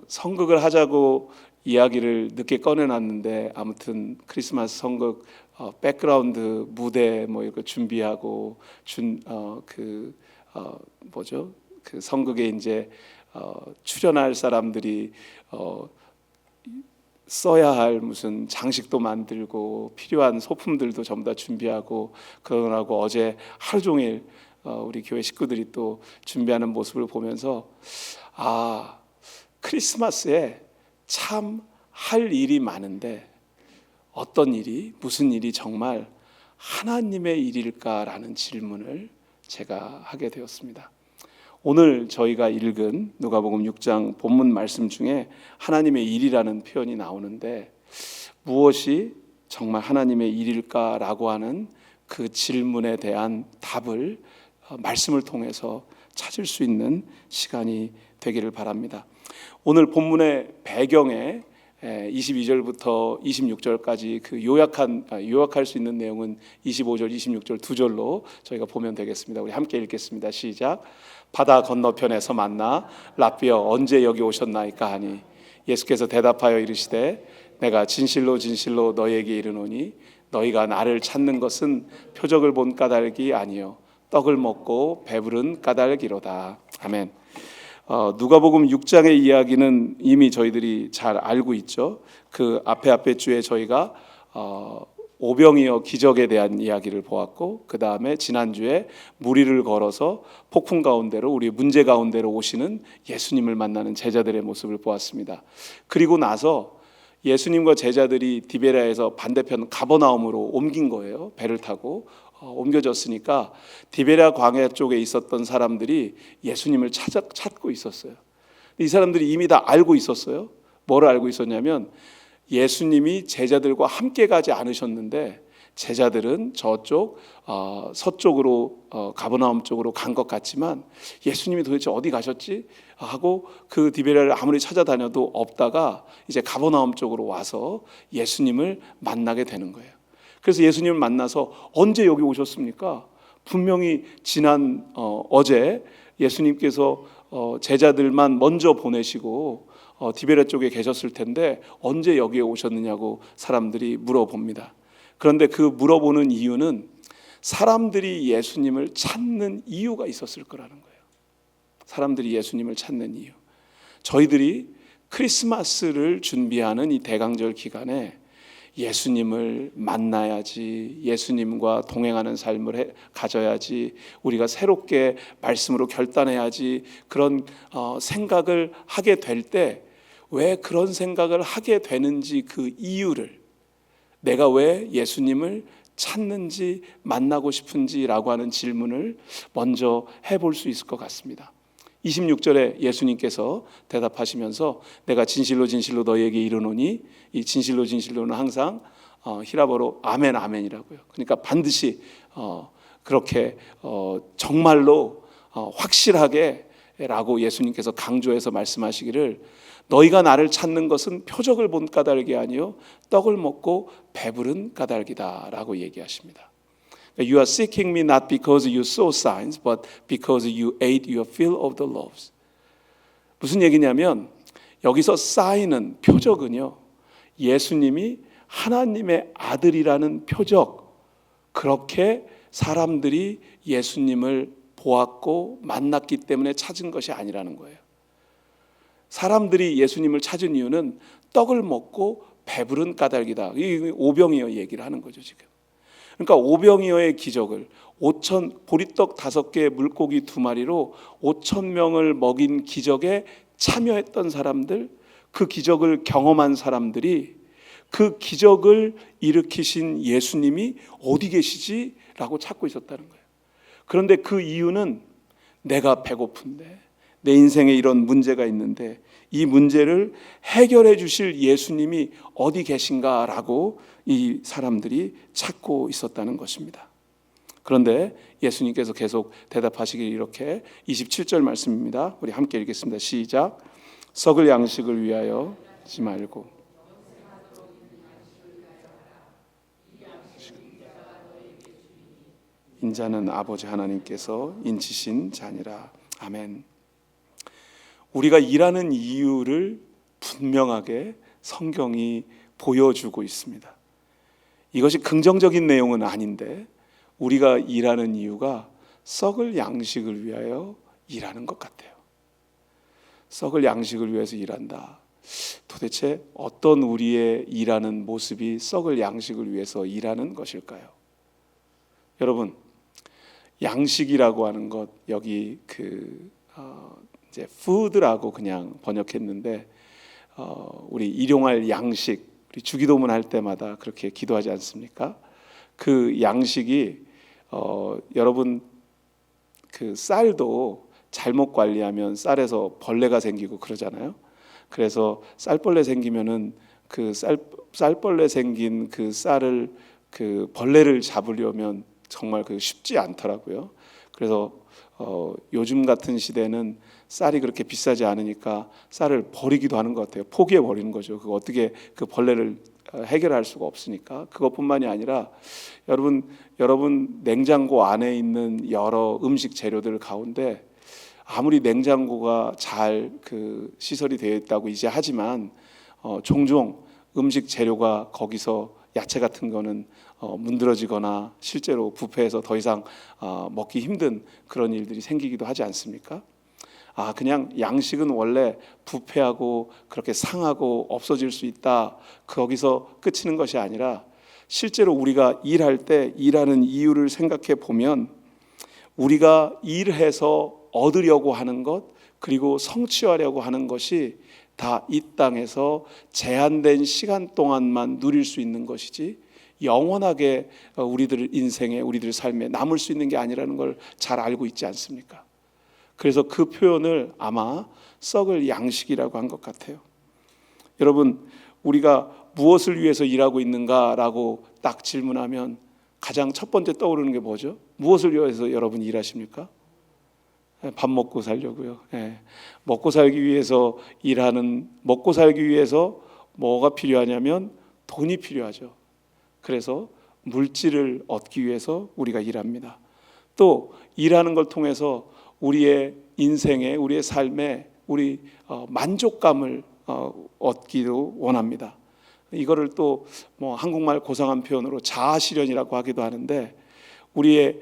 성극을 하자고 이야기를 늦게 꺼내놨는데, 아무튼 크리스마스 성극 백그라운드 무대 뭐 이거 준비하고 그 성극에 이제 출연할 사람들이 써야 할 무슨 장식도 만들고 필요한 소품들도 전부 다 준비하고 그러느라고 어제 하루 종일 우리 교회 식구들이 또 준비하는 모습을 보면서, 크리스마스에 참 할 일이 많은데 어떤 일이, 무슨 일이 정말 하나님의 일일까라는 질문을 제가 하게 되었습니다. 오늘 저희가 읽은 누가복음 6장 본문 말씀 중에 하나님의 일이라는 표현이 나오는데, 무엇이 정말 하나님의 일일까라고 하는 그 질문에 대한 답을 말씀을 통해서 찾을 수 있는 시간이 되기를 바랍니다. 오늘 본문의 배경에 22절부터 26절까지 그 요약할 수 있는 내용은 25절, 26절 두 절로 저희가 보면 되겠습니다. 우리 함께 읽겠습니다. 시작. 바다 건너편에서 만나 랍비여 언제 여기 오셨나이까 하니, 예수께서 대답하여 이르시되 내가 진실로 진실로 너희에게 이르노니 너희가 나를 찾는 것은 표적을 본 까닭이 아니요 떡을 먹고 배부른 까닭이로다. 아멘. 누가복음 6장의 이야기는 이미 저희들이 잘 알고 있죠. 그 앞에 주에 저희가 오병이어 기적에 대한 이야기를 보았고, 그 다음에 지난주에 무리를 걸어서 폭풍 가운데로, 우리 문제 가운데로 오시는 예수님을 만나는 제자들의 모습을 보았습니다. 그리고 나서 예수님과 제자들이 디베랴에서 반대편 가버나움으로 옮긴 거예요. 배를 타고 옮겨졌으니까 디베랴 광야 쪽에 있었던 사람들이 예수님을 찾고 있었어요. 이 사람들이 이미 다 알고 있었어요. 뭐를 알고 있었냐면, 예수님이 제자들과 함께 가지 않으셨는데 제자들은 저쪽 서쪽으로 가버나움 쪽으로 간 것 같지만 예수님이 도대체 어디 가셨지 하고 그 디베랴를 아무리 찾아다녀도 없다가 이제 가버나움 쪽으로 와서 예수님을 만나게 되는 거예요. 그래서 예수님을 만나서 언제 여기 오셨습니까? 분명히 지난 어제 예수님께서 제자들만 먼저 보내시고 디베랴 쪽에 계셨을 텐데 언제 여기에 오셨느냐고 사람들이 물어봅니다. 그런데 그 물어보는 이유는 사람들이 예수님을 찾는 이유가 있었을 거라는 거예요. 사람들이 예수님을 찾는 이유. 저희들이 크리스마스를 준비하는 이 대강절 기간에 예수님을 만나야지, 예수님과 동행하는 삶을 가져야지, 우리가 새롭게 말씀으로 결단해야지, 그런 생각을 하게 될 때 왜 그런 생각을 하게 되는지 그 이유를, 내가 왜 예수님을 찾는지 만나고 싶은지라고 하는 질문을 먼저 해볼 수 있을 것 같습니다. 26절에 예수님께서 대답하시면서 내가 진실로 진실로 너희에게 이르노니, 이 진실로 진실로는 항상 히라보로 아멘 아멘이라고요. 그러니까 반드시 그렇게 정말로 확실하게 라고 예수님께서 강조해서 말씀하시기를, 너희가 나를 찾는 것은 표적을 본 까닭이 아니요 떡을 먹고 배부른 까닭이다 라고 얘기하십니다. You are seeking me not because you saw signs, but because you ate your fill of the loaves. 무슨 얘기냐면 여기서 사인은, 표적은요, 예수님이 하나님의 아들이라는 표적, 그렇게 사람들이 예수님을 보았고 만났기 때문에 찾은 것이 아니라는 거예요. 사람들이 예수님을 찾은 이유는 떡을 먹고 배부른 까닭이다. 이 오병이어 얘기를 하는 거죠 지금. 그러니까 오병이어의 기적을, 보리떡 5개 물고기 2마리로 5,000명을 먹인 기적에 참여했던 사람들, 그 기적을 경험한 사람들이 그 기적을 일으키신 예수님이 어디 계시지? 라고 찾고 있었다는 거예요. 그런데 그 이유는 내가 배고픈데, 내 인생에 이런 문제가 있는데 이 문제를 해결해 주실 예수님이 어디 계신가라고 이 사람들이 찾고 있었다는 것입니다. 그런데 예수님께서 계속 대답하시길 이렇게 27절 말씀입니다. 우리 함께 읽겠습니다. 시작. 썩을 양식을 위하여 하지 말고 인자는 아버지 하나님께서 인치신 자니라. 아멘. 우리가 일하는 이유를 분명하게 성경이 보여주고 있습니다. 이것이 긍정적인 내용은 아닌데 우리가 일하는 이유가 썩을 양식을 위하여 일하는 것 같아요. 썩을 양식을 위해서 일한다. 도대체 어떤 우리의 일하는 모습이 썩을 양식을 위해서 일하는 것일까요? 여러분, 양식이라고 하는 것, 여기 이제 food라고 그냥 번역했는데 우리 일용할 양식, 우리 주기도문 할 때마다 그렇게 기도하지 않습니까? 그 양식이 여러분, 그 쌀도 잘못 관리하면 쌀에서 벌레가 생기고 그러잖아요. 그래서 쌀벌레 생기면은 그 쌀벌레 생긴 그 쌀을, 그 벌레를 잡으려면 정말 그 쉽지 않더라고요. 그래서 요즘 같은 시대는 쌀이 그렇게 비싸지 않으니까 쌀을 버리기도 하는 것 같아요. 포기해 버리는 거죠. 그 어떻게 그 벌레를 해결할 수가 없으니까. 그것뿐만이 아니라 여러분 냉장고 안에 있는 여러 음식 재료들 가운데 아무리 냉장고가 잘 그 시설이 되어 있다고 이제 하지만 종종 음식 재료가 거기서 야채 같은 거는 문드러지거나 실제로 부패해서 더 이상 먹기 힘든 그런 일들이 생기기도 하지 않습니까? 그냥 양식은 원래 부패하고 그렇게 상하고 없어질 수 있다, 거기서 끝이는 것이 아니라 실제로 우리가 일할 때 일하는 이유를 생각해 보면 우리가 일해서 얻으려고 하는 것, 그리고 성취하려고 하는 것이 다 이 땅에서 제한된 시간 동안만 누릴 수 있는 것이지 영원하게 우리들 인생에, 우리들 삶에 남을 수 있는 게 아니라는 걸 잘 알고 있지 않습니까? 그래서 그 표현을 아마 썩을 양식이라고 한 것 같아요. 여러분, 우리가 무엇을 위해서 일하고 있는가라고 딱 질문하면 가장 첫 번째 떠오르는 게 뭐죠? 무엇을 위해서 여러분 일하십니까? 밥 먹고 살려고요. 먹고 살기 위해서 먹고 살기 위해서 뭐가 필요하냐면 돈이 필요하죠. 그래서 물질을 얻기 위해서 우리가 일합니다. 또 일하는 걸 통해서 우리의 인생에, 우리의 삶에 우리 만족감을 얻기도 원합니다. 이거를 또 한국말 고상한 표현으로 자아실현이라고 하기도 하는데, 우리의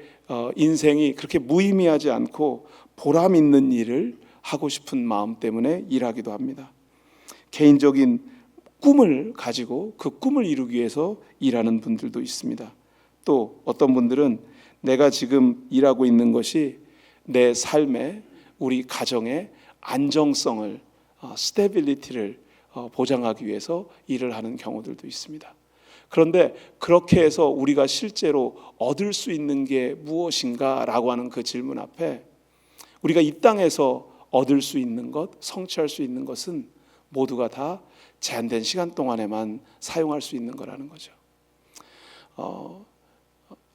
인생이 그렇게 무의미하지 않고 보람 있는 일을 하고 싶은 마음 때문에 일하기도 합니다. 개인적인 꿈을 가지고 그 꿈을 이루기 위해서 일하는 분들도 있습니다. 또 어떤 분들은 내가 지금 일하고 있는 것이 내 삶에, 우리 가정의 안정성을, 스테빌리티를 보장하기 위해서 일을 하는 경우들도 있습니다. 그런데 그렇게 해서 우리가 실제로 얻을 수 있는 게 무엇인가라고 하는 그 질문 앞에 우리가 이 땅에서 얻을 수 있는 것, 성취할 수 있는 것은 모두가 다 제한된 시간 동안에만 사용할 수 있는 거라는 거죠.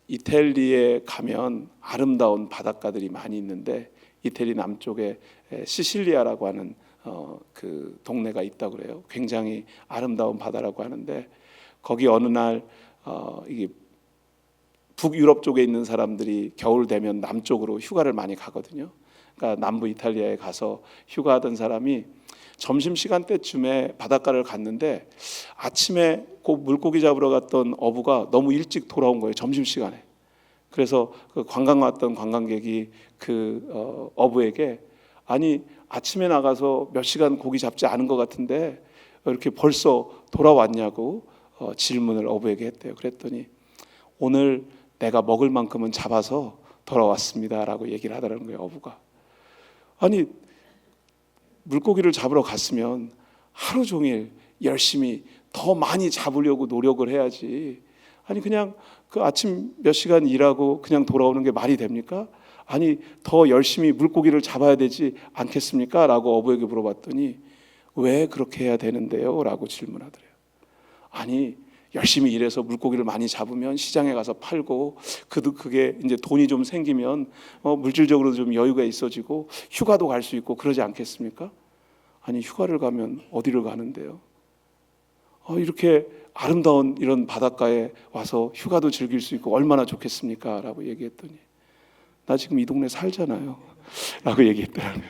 이태리에 가면 아름다운 바닷가들이 많이 있는데 이태리 남쪽에 시실리아라고 하는 그 동네가 있다고 그래요. 굉장히 아름다운 바다라고 하는데 거기 어느 날 이게 북유럽 쪽에 있는 사람들이 겨울 되면 남쪽으로 휴가를 많이 가거든요. 그러니까 남부 이탈리아에 가서 휴가하던 사람이 점심시간 때쯤에 바닷가를 갔는데 아침에 그 물고기 잡으러 갔던 어부가 너무 일찍 돌아온 거예요. 점심시간에. 그래서 그 관광 왔던 관광객이 그 어부에게 아니 아침에 나가서 몇 시간 고기 잡지 않은 것 같은데 이렇게 벌써 돌아왔냐고 질문을 어부에게 했대요. 그랬더니 오늘 내가 먹을 만큼은 잡아서 돌아왔습니다라고 얘기를 하더라는 거예요. 어부가. 아니 물고기를 잡으러 갔으면 하루 종일 열심히 더 많이 잡으려고 노력을 해야지. 아니 그냥 그 아침 몇 시간 일하고 그냥 돌아오는 게 말이 됩니까? 아니 더 열심히 물고기를 잡아야 되지 않겠습니까? 라고 어부에게 물어봤더니 왜 그렇게 해야 되는데요? 라고 질문하더래요. 아니 열심히 일해서 물고기를 많이 잡으면 시장에 가서 팔고 그게 이제 돈이 좀 생기면 물질적으로 좀 여유가 있어지고 휴가도 갈 수 있고 그러지 않겠습니까? 아니 휴가를 가면 어디를 가는데요? 이렇게 아름다운 이런 바닷가에 와서 휴가도 즐길 수 있고 얼마나 좋겠습니까? 라고 얘기했더니 나 지금 이 동네 살잖아요 라고 얘기했더라고요.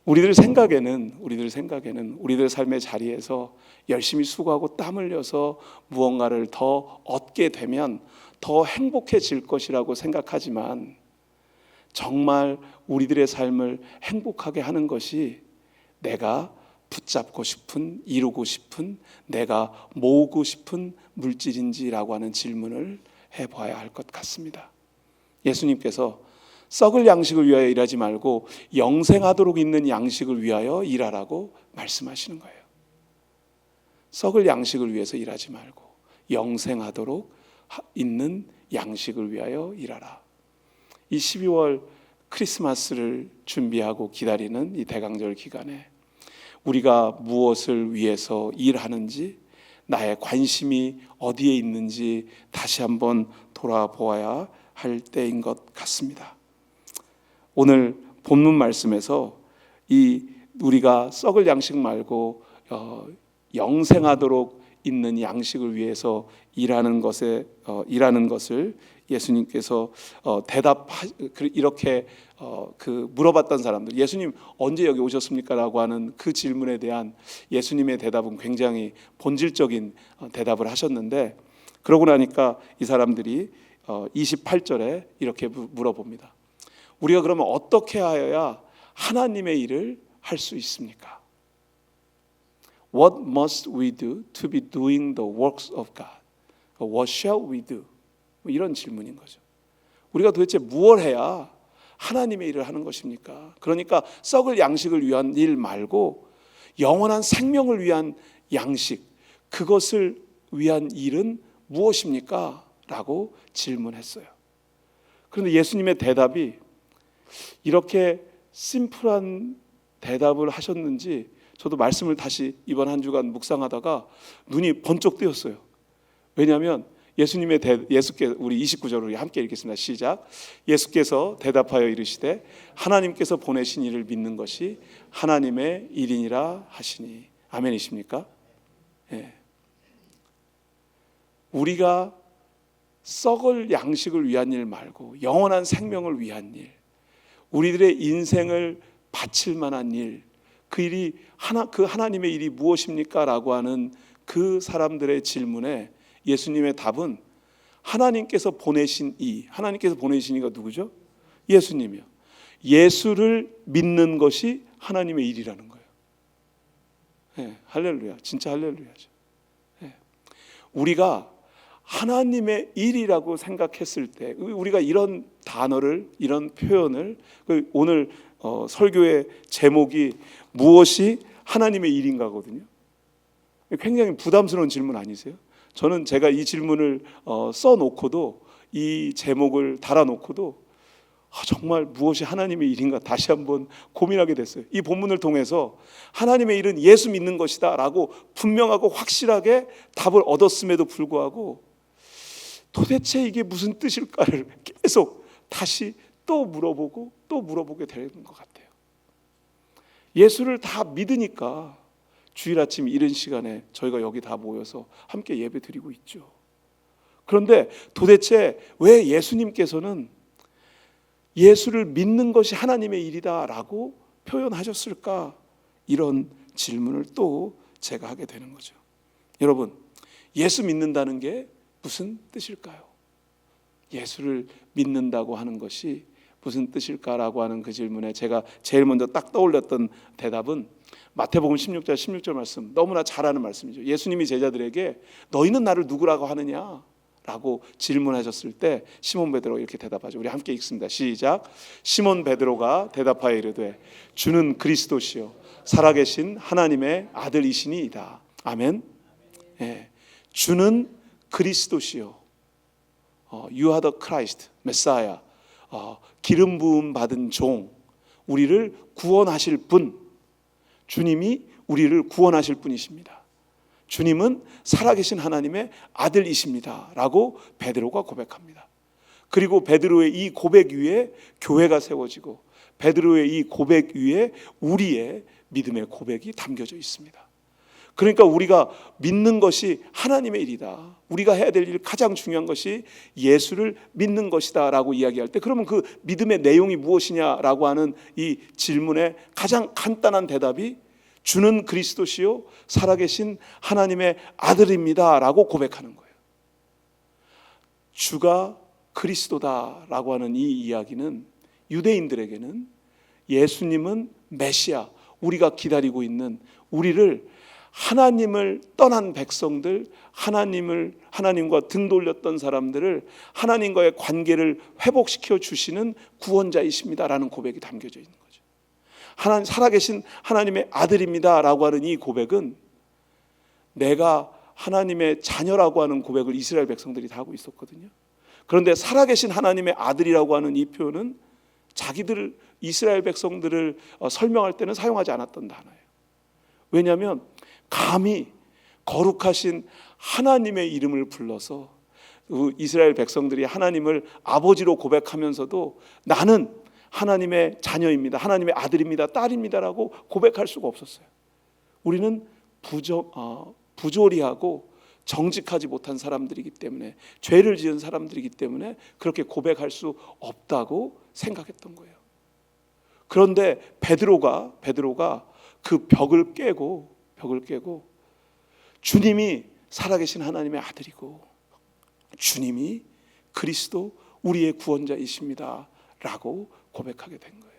우리들 생각에는 우리들 삶의 자리에서 열심히 수고하고 땀 흘려서 무언가를 더 얻게 되면 더 행복해질 것이라고 생각하지만 정말 우리들의 삶을 행복하게 하는 것이 내가 붙잡고 싶은, 이루고 싶은, 내가 모으고 싶은 물질인지라고 하는 질문을 해봐야 할 것 같습니다. 예수님께서 썩을 양식을 위하여 일하지 말고 영생하도록 있는 양식을 위하여 일하라고 말씀하시는 거예요. 썩을 양식을 위해서 일하지 말고 영생하도록 있는 양식을 위하여 일하라. 이 12월 크리스마스를 준비하고 기다리는 이 대강절 기간에 우리가 무엇을 위해서 일하는지, 나의 관심이 어디에 있는지 다시 한번 돌아보아야 할 때인 것 같습니다. 오늘 본문 말씀에서 우리가 썩을 양식 말고 영생하도록 있는 양식을 위해서 일하는 것을 예수님께서 이렇게 물어봤던 사람들, 예수님 언제 여기 오셨습니까?라고 하는 그 질문에 대한 예수님의 대답은 굉장히 본질적인 대답을 하셨는데, 그러고 나니까 이 사람들이 28절에 이렇게 물어봅니다. 우리가 그러면 어떻게 하여야 하나님의 일을 할 수 있습니까? What must we do to be doing the works of God? What shall we do? 이런 질문인 거죠. 우리가 도대체 무엇을 해야 하나님의 일을 하는 것입니까? 그러니까 썩을 양식을 위한 일 말고 영원한 생명을 위한 양식, 그것을 위한 일은 무엇입니까? 라고 질문했어요. 그런데 예수님의 대답이 이렇게 심플한 대답을 하셨는지 저도 말씀을 다시 이번 한 주간 묵상하다가 눈이 번쩍 뜨였어요. 왜냐하면 예수께서 우리 29절을 함께 읽겠습니다. 시작. 예수께서 대답하여 이르시되 하나님께서 보내신 이를 믿는 것이 하나님의 일이니라 하시니. 아멘이십니까? 예. 우리가 썩을 양식을 위한 일 말고 영원한 생명을 위한 일, 우리들의 인생을 바칠 만한 일, 그 일이 그 하나님의 일이 무엇입니까? 라고 하는 그 사람들의 질문에 예수님의 답은 하나님께서 보내신 이가 누구죠? 예수님이요. 예수를 믿는 것이 하나님의 일이라는 거예요. 예, 할렐루야. 진짜 할렐루야죠. 예. 우리가 하나님의 일이라고 생각했을 때, 우리가 이런 단어를, 이런 표현을, 오늘 설교의 제목이 무엇이 하나님의 일인가거든요. 굉장히 부담스러운 질문 아니세요? 저는 제가 이 질문을 써놓고도, 이 제목을 달아놓고도 정말 무엇이 하나님의 일인가 다시 한번 고민하게 됐어요. 이 본문을 통해서 하나님의 일은 예수 믿는 것이다 라고 분명하고 확실하게 답을 얻었음에도 불구하고 도대체 이게 무슨 뜻일까를 계속 다시 또 물어보고 또 물어보게 되는 것 같아요. 예수를 다 믿으니까 주일 아침 이른 시간에 저희가 여기 다 모여서 함께 예배 드리고 있죠. 그런데 도대체 왜 예수님께서는 예수를 믿는 것이 하나님의 일이다 라고 표현하셨을까? 이런 질문을 또 제가 하게 되는 거죠. 여러분, 예수 믿는다는 게 무슨 뜻일까요? 예수를 믿는다고 하는 것이 무슨 뜻일까라고 하는 그 질문에 제가 제일 먼저 딱 떠올렸던 대답은 마태복음 16절 말씀, 너무나 잘 아는 말씀이죠. 예수님이 제자들에게 너희는 나를 누구라고 하느냐? 라고 질문하셨을 때 시몬 베드로가 이렇게 대답하죠. 우리 함께 읽습니다. 시작. 시몬 베드로가 대답하여 이르되 주는 그리스도시요 살아계신 하나님의 아들이시니이다. 아멘. 예. 주는 그리스도시요. You are the Christ, 메사야. 기름 부음 받은 종, 우리를 구원하실 분, 주님이 우리를 구원하실 분이십니다. 주님은 살아계신 하나님의 아들이십니다 라고 베드로가 고백합니다. 그리고 베드로의 이 고백 위에 교회가 세워지고 베드로의 이 고백 위에 우리의 믿음의 고백이 담겨져 있습니다. 그러니까 우리가 믿는 것이 하나님의 일이다, 우리가 해야 될 일 가장 중요한 것이 예수를 믿는 것이다 라고 이야기할 때, 그러면 그 믿음의 내용이 무엇이냐라고 하는 이 질문에 가장 간단한 대답이 주는 그리스도시요 살아계신 하나님의 아들입니다 라고 고백하는 거예요. 주가 그리스도다라고 하는 이 이야기는 유대인들에게는 예수님은 메시아, 우리가 기다리고 있는, 우리를 하나님을 떠난 백성들, 하나님과 등 돌렸던 사람들을 하나님과의 관계를 회복시켜 주시는 구원자이십니다라는 고백이 담겨져 있는 거죠. 살아계신 하나님의 아들입니다라고 하는 이 고백은 내가 하나님의 자녀라고 하는 고백을 이스라엘 백성들이 다 하고 있었거든요. 그런데 살아계신 하나님의 아들이라고 하는 이 표현은 자기들 이스라엘 백성들을 설명할 때는 사용하지 않았던 단어예요. 왜냐하면 감히 거룩하신 하나님의 이름을 불러서 이스라엘 백성들이 하나님을 아버지로 고백하면서도 나는 하나님의 자녀입니다, 하나님의 아들입니다, 딸입니다라고 고백할 수가 없었어요. 우리는 부조리하고 정직하지 못한 사람들이기 때문에, 죄를 지은 사람들이기 때문에 그렇게 고백할 수 없다고 생각했던 거예요. 그런데 베드로가 그 벽을 깨고 주님이 살아계신 하나님의 아들이고 주님이 그리스도 우리의 구원자이십니다 라고 고백하게 된 거예요.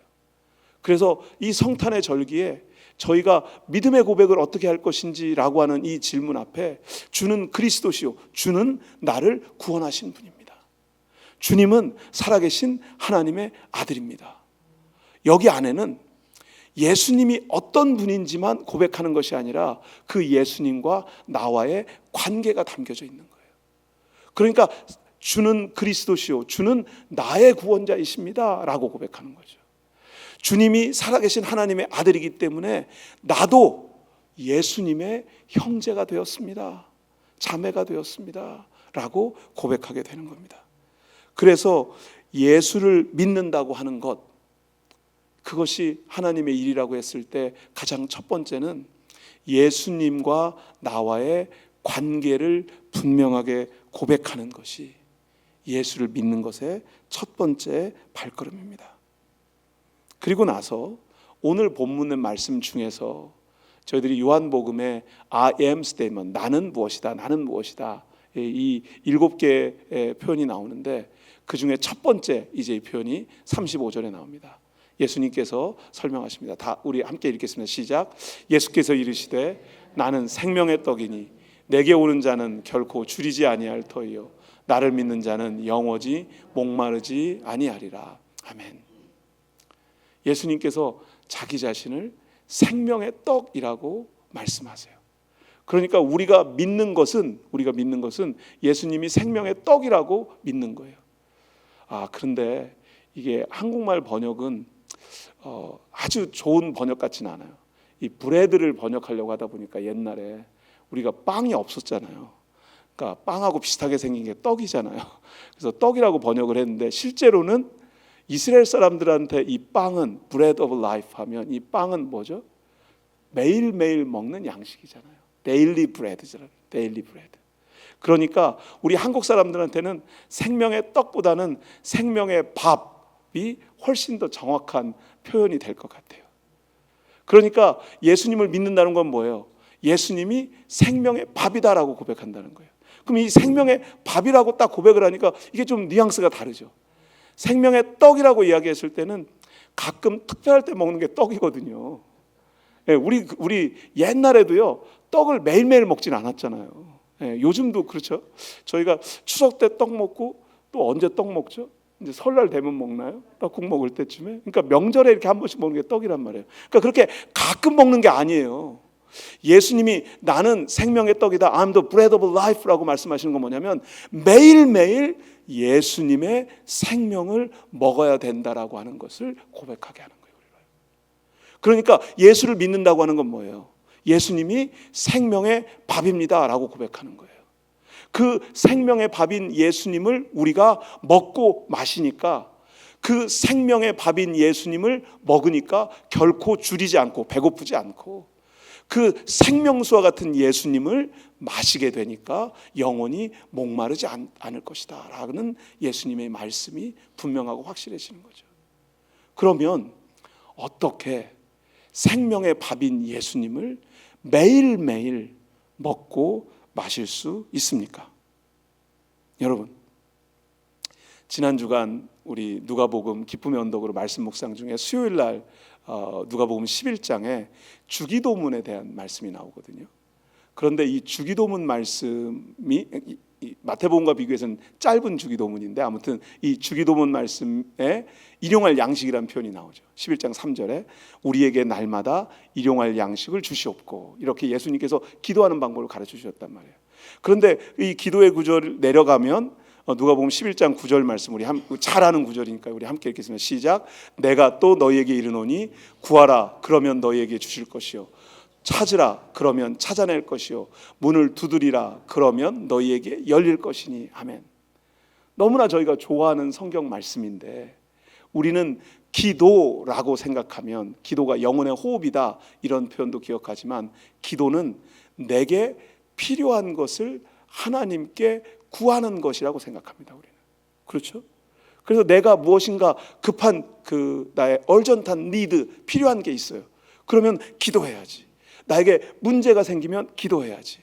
그래서 이 성탄의 절기에 저희가 믿음의 고백을 어떻게 할 것인지 라고 하는 이 질문 앞에 주는 그리스도시요, 주는 나를 구원하신 분입니다, 주님은 살아계신 하나님의 아들입니다. 여기 안에는 예수님이 어떤 분인지만 고백하는 것이 아니라 그 예수님과 나와의 관계가 담겨져 있는 거예요. 그러니까 주는 그리스도시요, 주는 나의 구원자이십니다 라고 고백하는 거죠. 주님이 살아계신 하나님의 아들이기 때문에 나도 예수님의 형제가 되었습니다, 자매가 되었습니다 라고 고백하게 되는 겁니다. 그래서 예수를 믿는다고 하는 것, 그것이 하나님의 일이라고 했을 때 가장 첫 번째는 예수님과 나와의 관계를 분명하게 고백하는 것이 예수를 믿는 것의 첫 번째 발걸음입니다. 그리고 나서 오늘 본문의 말씀 중에서 저희들이 요한복음의 I am statement, 나는 무엇이다, 나는 무엇이다, 이 7개의 표현이 나오는데 그 중에 첫 번째 이제 이 표현이 35절에 나옵니다. 예수님께서 설명하십니다. 다 우리 함께 읽겠습니다. 시작. 예수께서 이르시되 나는 생명의 떡이니 내게 오는 자는 결코 줄이지 아니할 터이요 나를 믿는 자는 영원히 목마르지 아니하리라. 아멘. 예수님께서 자기 자신을 생명의 떡이라고 말씀하세요. 그러니까 우리가 믿는 것은 예수님이 생명의 떡이라고 믿는 거예요. 그런데 이게 한국말 번역은 아주 좋은 번역 같지는 않아요. 이 브레드를 번역하려고 하다 보니까 옛날에 우리가 빵이 없었잖아요. 그러니까 빵하고 비슷하게 생긴 게 떡이잖아요. 그래서 떡이라고 번역을 했는데 실제로는 이스라엘 사람들한테 이 빵은 bread of life 하면 이 빵은 뭐죠? 매일매일 먹는 양식이잖아요. daily bread잖아요. daily bread. 그러니까 우리 한국 사람들한테는 생명의 떡보다는 생명의 밥이 훨씬 더 정확한 표현이 될 것 같아요. 그러니까 예수님을 믿는다는 건 뭐예요? 예수님이 생명의 밥이다라고 고백한다는 거예요. 그럼 이 생명의 밥이라고 딱 고백을 하니까 이게 좀 뉘앙스가 다르죠. 생명의 떡이라고 이야기했을 때는 가끔 특별할 때 먹는 게 떡이거든요. 우리 옛날에도요 떡을 매일매일 먹진 않았잖아요. 요즘도 그렇죠. 저희가 추석 때 떡 먹고 또 언제 떡 먹죠? 이제 설날 되면 먹나요? 떡국 먹을 때쯤에. 그러니까 명절에 이렇게 한 번씩 먹는 게 떡이란 말이에요. 그러니까 그렇게 가끔 먹는 게 아니에요. 예수님이 나는 생명의 떡이다, I'm the bread of life라고 말씀하시는 건 뭐냐면 매일매일 예수님의 생명을 먹어야 된다라고 하는 것을 고백하게 하는 거예요. 그러니까 예수를 믿는다고 하는 건 뭐예요? 예수님이 생명의 밥입니다 라고 고백하는 거예요. 그 생명의 밥인 예수님을 우리가 먹고 마시니까, 그 생명의 밥인 예수님을 먹으니까 결코 줄이지 않고 배고프지 않고, 그 생명수와 같은 예수님을 마시게 되니까 영원히 목마르지 않을 것이다 라는 예수님의 말씀이 분명하고 확실해지는 거죠. 그러면 어떻게 생명의 밥인 예수님을 매일매일 먹고 마실 수 있습니까? 여러분, 지난 주간 우리 누가복음 기쁨의 언덕으로 말씀 묵상 중에 수요일 날 누가복음 11장에 주기도문에 대한 말씀이 나오거든요. 그런데 이 주기도문 말씀이 마태복음과 비교해서는 짧은 주기도문인데, 아무튼 이 주기도문 말씀에 일용할 양식이라는 표현이 나오죠. 11장 3절에 우리에게 날마다 일용할 양식을 주시옵고, 이렇게 예수님께서 기도하는 방법을 가르쳐 주셨단 말이에요. 그런데 이 기도의 구절 내려가면 누가복음 11장 9절 말씀, 우리 잘 아는 구절이니까 우리 함께 읽겠습니다. 시작. 내가 또 너희에게 이르노니 구하라 그러면 너희에게 주실 것이요 찾으라 그러면 찾아낼 것이요 문을 두드리라 그러면 너희에게 열릴 것이니. 아멘. 너무나 저희가 좋아하는 성경 말씀인데, 우리는 기도라고 생각하면 기도가 영혼의 호흡이다 이런 표현도 기억하지만, 기도는 내게 필요한 것을 하나님께 구하는 것이라고 생각합니다. 우리는. 그렇죠? 그래서 내가 무엇인가 급한 나의 urgent한 need, 필요한 게 있어요. 그러면 기도해야지. 나에게 문제가 생기면 기도해야지.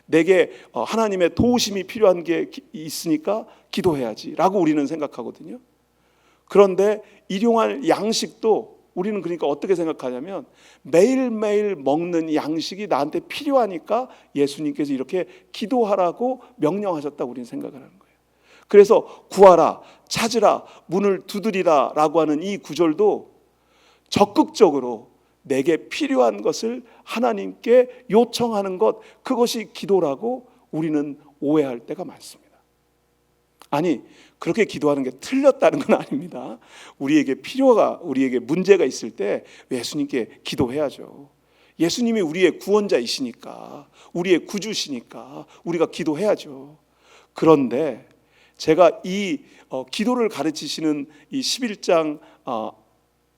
내게 하나님의 도우심이 필요한 게 있으니까 기도해야지 라고 우리는 생각하거든요. 그런데 일용할 양식도 우리는 그러니까 어떻게 생각하냐면, 매일매일 먹는 양식이 나한테 필요하니까 예수님께서 이렇게 기도하라고 명령하셨다고 우리는 생각을 하는 거예요. 그래서 구하라, 찾으라, 문을 두드리라 라고 하는 이 구절도 적극적으로 내게 필요한 것을 하나님께 요청하는 것, 그것이 기도라고 우리는 오해할 때가 많습니다. 아니, 그렇게 기도하는 게 틀렸다는 건 아닙니다. 우리에게 문제가 있을 때 예수님께 기도해야죠. 예수님이 우리의 구원자이시니까, 우리의 구주시니까 우리가 기도해야죠. 그런데 제가 이 기도를 가르치시는 이 11장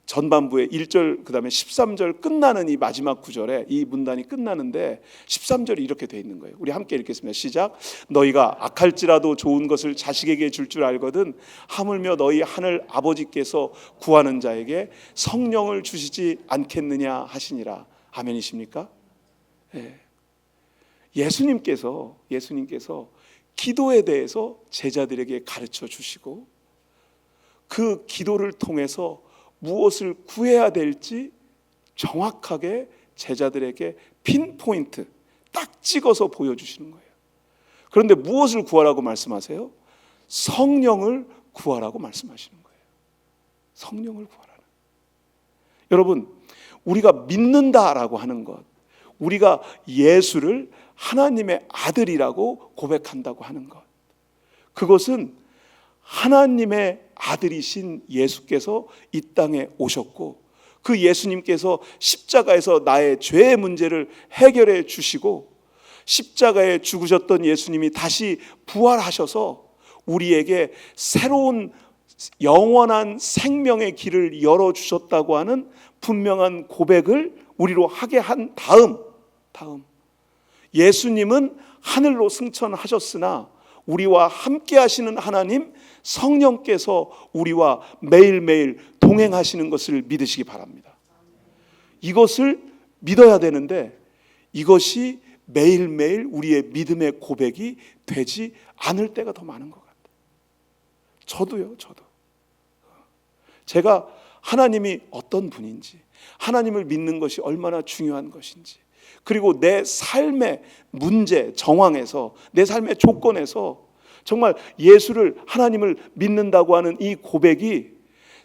전반부의 1절 그다음에 13절 끝나는 이 마지막 구절에 이 문단이 끝나는데 13절이 이렇게 돼 있는 거예요. 우리 함께 읽겠습니다. 시작. 너희가 악할지라도 좋은 것을 자식에게 줄 줄 알거든 하물며 너희 하늘 아버지께서 구하는 자에게 성령을 주시지 않겠느냐 하시니라. 아멘이십니까? 네. 예수님께서 기도에 대해서 제자들에게 가르쳐 주시고, 그 기도를 통해서 무엇을 구해야 될지 정확하게 제자들에게 핀포인트 딱 찍어서 보여주시는 거예요. 그런데 무엇을 구하라고 말씀하세요? 성령을 구하라고 말씀하시는 거예요. 성령을 구하라는. 여러분, 우리가 믿는다라고 하는 것, 우리가 예수를 하나님의 아들이라고 고백한다고 하는 것, 그것은 하나님의 아들이신 예수께서 이 땅에 오셨고, 그 예수님께서 십자가에서 나의 죄의 문제를 해결해 주시고, 십자가에 죽으셨던 예수님이 다시 부활하셔서 우리에게 새로운 영원한 생명의 길을 열어주셨다고 하는 분명한 고백을 우리로 하게 한 다음 예수님은 하늘로 승천하셨으나 우리와 함께 하시는 하나님 성령께서 우리와 매일매일 동행하시는 것을 믿으시기 바랍니다. 이것을 믿어야 되는데 이것이 매일매일 우리의 믿음의 고백이 되지 않을 때가 더 많은 것 같아요. 저도요. 제가 하나님이 어떤 분인지, 하나님을 믿는 것이 얼마나 중요한 것인지, 그리고 내 삶의 문제, 정황에서, 내 삶의 조건에서 정말 예수를, 하나님을 믿는다고 하는 이 고백이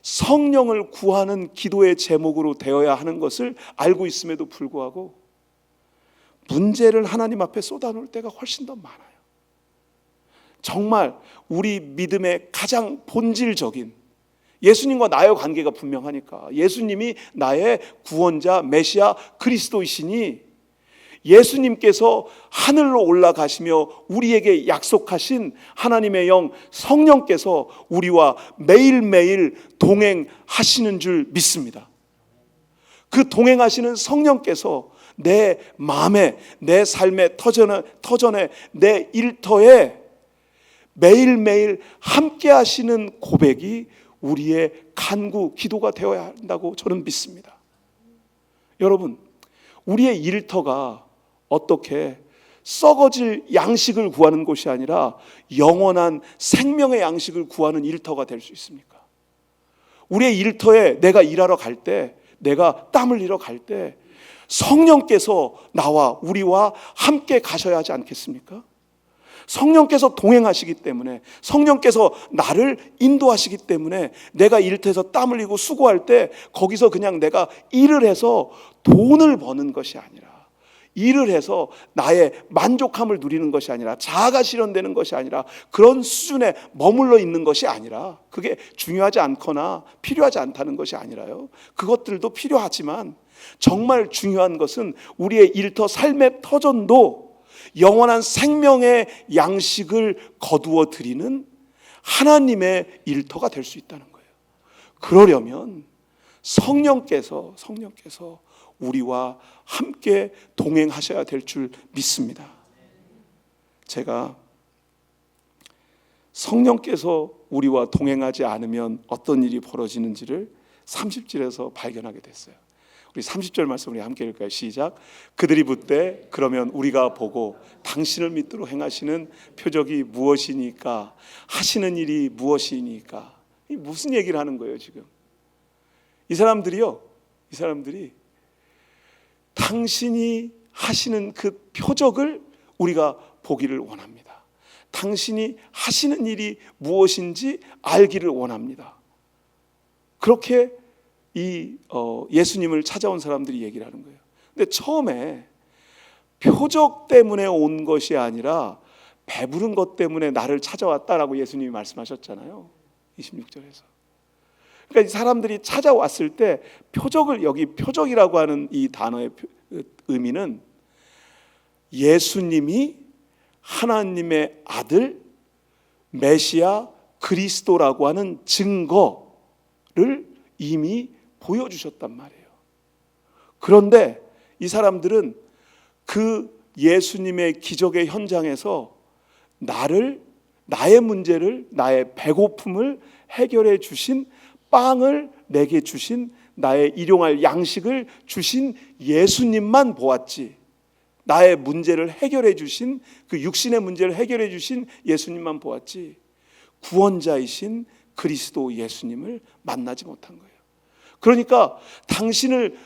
성령을 구하는 기도의 제목으로 되어야 하는 것을 알고 있음에도 불구하고 문제를 하나님 앞에 쏟아놓을 때가 훨씬 더 많아요. 정말 우리 믿음의 가장 본질적인, 예수님과 나의 관계가 분명하니까, 예수님이 나의 구원자, 메시아, 그리스도이시니 예수님께서 하늘로 올라가시며 우리에게 약속하신 하나님의 영 성령께서 우리와 매일매일 동행하시는 줄 믿습니다. 그 동행하시는 성령께서 내 마음에, 내 삶의 터전에, 내 일터에 매일매일 함께 하시는 고백이 우리의 간구, 기도가 되어야 한다고 저는 믿습니다. 여러분, 우리의 일터가 어떻게 썩어질 양식을 구하는 것이 아니라 영원한 생명의 양식을 구하는 일터가 될 수 있습니까? 우리의 일터에 내가 일하러 갈 때, 내가 땀을 흘리러 갈 때 성령께서 나와 우리와 함께 가셔야 하지 않겠습니까? 성령께서 동행하시기 때문에, 성령께서 나를 인도하시기 때문에 내가 일터에서 땀 흘리고 수고할 때 거기서 그냥 내가 일을 해서 돈을 버는 것이 아니라, 일을 해서 나의 만족함을 누리는 것이 아니라, 자아가 실현되는 것이 아니라, 그런 수준에 머물러 있는 것이 아니라, 그게 중요하지 않거나 필요하지 않다는 것이 아니라요, 그것들도 필요하지만 정말 중요한 것은 우리의 일터, 삶의 터전도 영원한 생명의 양식을 거두어 드리는 하나님의 일터가 될 수 있다는 거예요. 그러려면 성령께서 우리와 함께 동행하셔야 될 줄 믿습니다. 제가 성령께서 우리와 동행하지 않으면 어떤 일이 벌어지는지를 30절에서 발견하게 됐어요. 우리 30절 말씀 우리 함께 읽을까요? 시작. 그들이 묻되 그러면 우리가 보고 당신을 믿도록 행하시는 표적이 무엇이니까, 하시는 일이 무엇이니까. 이 무슨 얘기를 하는 거예요 지금? 이 사람들이 당신이 하시는 그 표적을 우리가 보기를 원합니다. 당신이 하시는 일이 무엇인지 알기를 원합니다. 그렇게 예수님을 찾아온 사람들이 얘기를 하는 거예요. 근데 처음에 표적 때문에 온 것이 아니라 배부른 것 때문에 나를 찾아왔다라고 예수님이 말씀하셨잖아요. 26절에서. 그러니까 이 사람들이 찾아왔을 때 표적을, 여기 표적이라고 하는 이 단어의 의미는 예수님이 하나님의 아들, 메시아, 그리스도라고 하는 증거를 이미 보여주셨단 말이에요. 그런데 이 사람들은 그 예수님의 기적의 현장에서 나의 문제를, 나의 배고픔을 해결해 주신, 빵을 내게 주신, 나의 일용할 양식을 주신 예수님만 보았지, 나의 문제를 해결해 주신, 그 육신의 문제를 해결해 주신 예수님만 보았지, 구원자이신 그리스도 예수님을 만나지 못한 거예요. 그러니까 당신을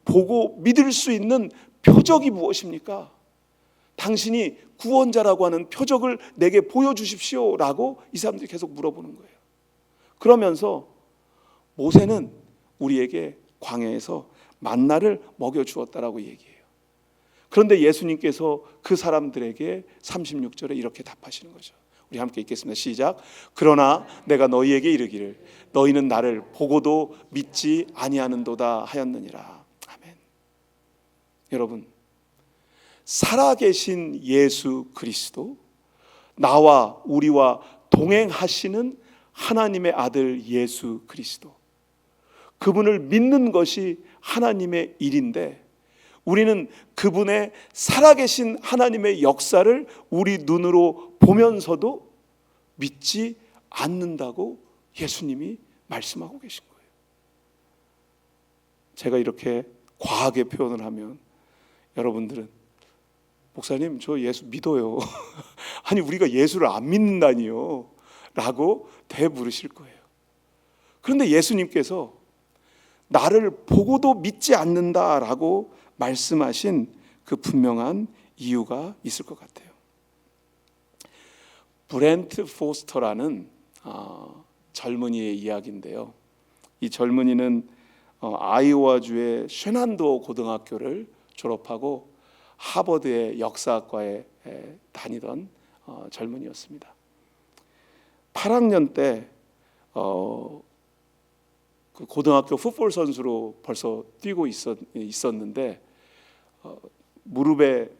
보고 믿을 수 있는 표적이 무엇입니까? 당신이 구원자라고 하는 표적을 내게 보여주십시오 라고 이 사람들이 계속 물어보는 거예요. 그러면서 모세는 우리에게 광야에서 만나를 먹여주었다라고 얘기해요. 그런데 예수님께서 그 사람들에게 36절에 이렇게 답하시는 거죠. 우리 함께 읽겠습니다. 시작. 그러나 내가 너희에게 이르기를 너희는 나를 보고도 믿지 아니하는도다 하였느니라. 아멘. 여러분, 살아계신 예수 그리스도, 나와 우리와 동행하시는 하나님의 아들 예수 그리스도, 그분을 믿는 것이 하나님의 일인데 우리는 그분의 살아계신 하나님의 역사를 우리 눈으로 보면서도 믿지 않는다고 예수님이 말씀하고 계신 거예요. 제가 이렇게 과하게 표현을 하면 여러분들은 목사님 저 예수 믿어요. 아니 우리가 예수를 안 믿는다니요 라고 되물으실 거예요. 그런데 예수님께서 나를 보고도 믿지 않는다라고 말씀하신 그 분명한 이유가 있을 것 같아요. 브렌트 포스터라는 젊은이의 이야기인데요. 이 젊은이는 아이오와주의 쉐난도 고등학교를 졸업하고 하버드의 역사학과에 다니던 젊은이였습니다. 8학년 때 그 고등학교 풋볼 선수로 벌써 뛰고 있었는데 무릎에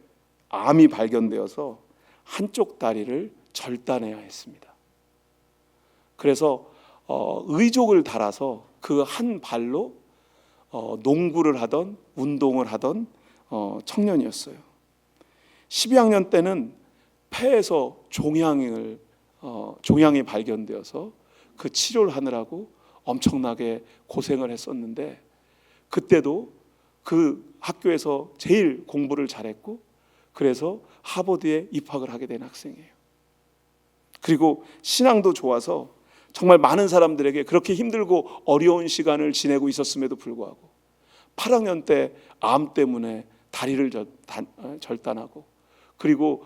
암이 발견되어서 한쪽 다리를 절단해야 했습니다. 그래서 의족을 달아서 그 한 발로 농구를 하던 운동을 하던 청년이었어요. 12학년 때는 폐에서 종양이 발견되어서 그 치료를 하느라고 엄청나게 고생을 했었는데 그때도 그 학교에서 제일 공부를 잘했고 그래서 하버드에 입학을 하게 된 학생이에요. 그리고 신앙도 좋아서 정말 많은 사람들에게 그렇게 힘들고 어려운 시간을 지내고 있었음에도 불구하고 8학년 때 암 때문에 다리를 절단하고 그리고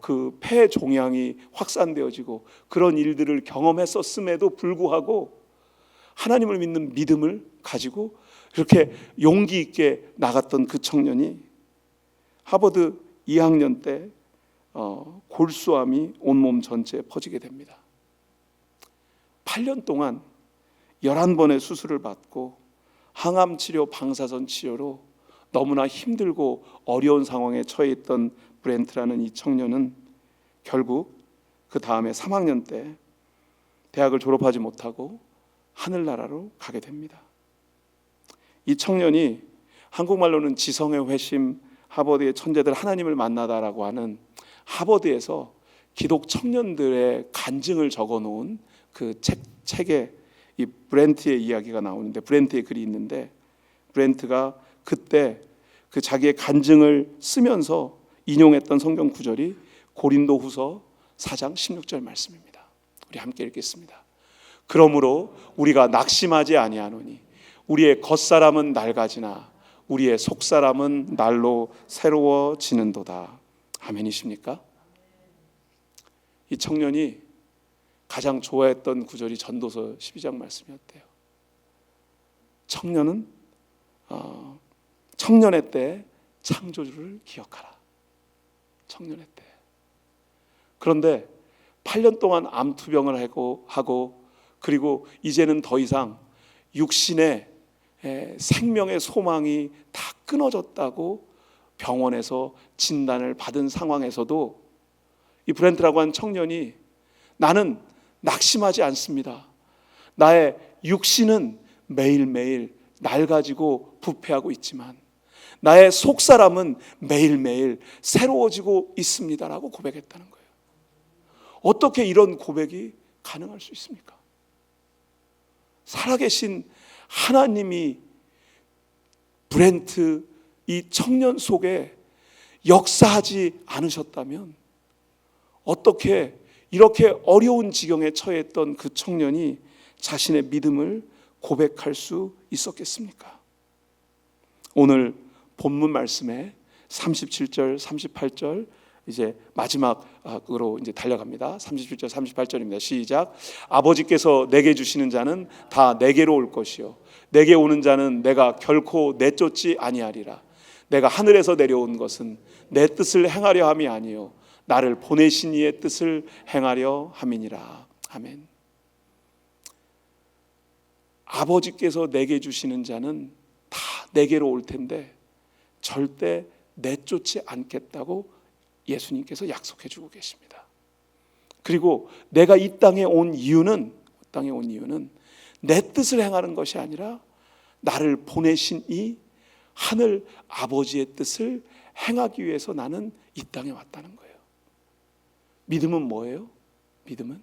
그 폐 종양이 확산되어지고 그런 일들을 경험했었음에도 불구하고 하나님을 믿는 믿음을 가지고 그렇게 용기 있게 나갔던 그 청년이 하버드 2학년 때 골수암이 온몸 전체에 퍼지게 됩니다. 8년 동안 11번의 수술을 받고 항암 치료, 방사선 치료로 너무나 힘들고 어려운 상황에 처해 있던 브렌트라는 이 청년은 결국 그 다음에 3학년 때 대학을 졸업하지 못하고 하늘나라로 가게 됩니다. 이 청년이 한국말로는 지성의 회심, 하버드의 천재들 하나님을 만나다라고 하는 하버드에서 기독 청년들의 간증을 적어놓은 그 책에 이 브렌트의 이야기가 나오는데 브렌트의 글이 있는데 브렌트가 그때 그 자기의 간증을 쓰면서 인용했던 성경 구절이 고린도후서 4장 16절 말씀입니다. 우리 함께 읽겠습니다. 그러므로 우리가 낙심하지 아니하노니 우리의 겉사람은 낡아지나 우리의 속사람은 날로 새로워지는도다. 아멘이십니까? 이 청년이 가장 좋아했던 구절이 전도서 12장 말씀이었대요. 청년은 청년의 때 창조주를 기억하라. 청년의 때. 그런데 8년 동안 암투병을 하고 그리고 이제는 더 이상 육신의 생명의 소망이 다 끊어졌다고 병원에서 진단을 받은 상황에서도 이 브렌트라고 한 청년이 나는 낙심하지 않습니다. 나의 육신은 매일매일 낡아지고 부패하고 있지만 나의 속사람은 매일매일 새로워지고 있습니다라고 고백했다는 거예요. 어떻게 이런 고백이 가능할 수 있습니까? 살아계신 하나님이 브렌트 이 청년 속에 역사하지 않으셨다면 어떻게 이렇게 어려운 지경에 처했던 그 청년이 자신의 믿음을 고백할 수 있었겠습니까? 오늘 본문 말씀에 37절, 38절 이제 마지막으로 이제 달려갑니다. 37절, 38절입니다. 시작. 아버지께서 내게 주시는 자는 다 내게로 올 것이요 내게 오는 자는 내가 결코 내쫓지 아니하리라. 내가 하늘에서 내려온 것은 내 뜻을 행하려 함이 아니요 나를 보내신 이의 뜻을 행하려 함이니라. 아멘. 아버지께서 내게 주시는 자는 다 내게로 올 텐데 절대 내쫓지 않겠다고 예수님께서 약속해 주고 계십니다. 그리고 내가 이 땅에 온 이유는 내 뜻을 행하는 것이 아니라 나를 보내신 이 하늘 아버지의 뜻을 행하기 위해서 나는 이 땅에 왔다는 거예요. 믿음은 뭐예요? 믿음은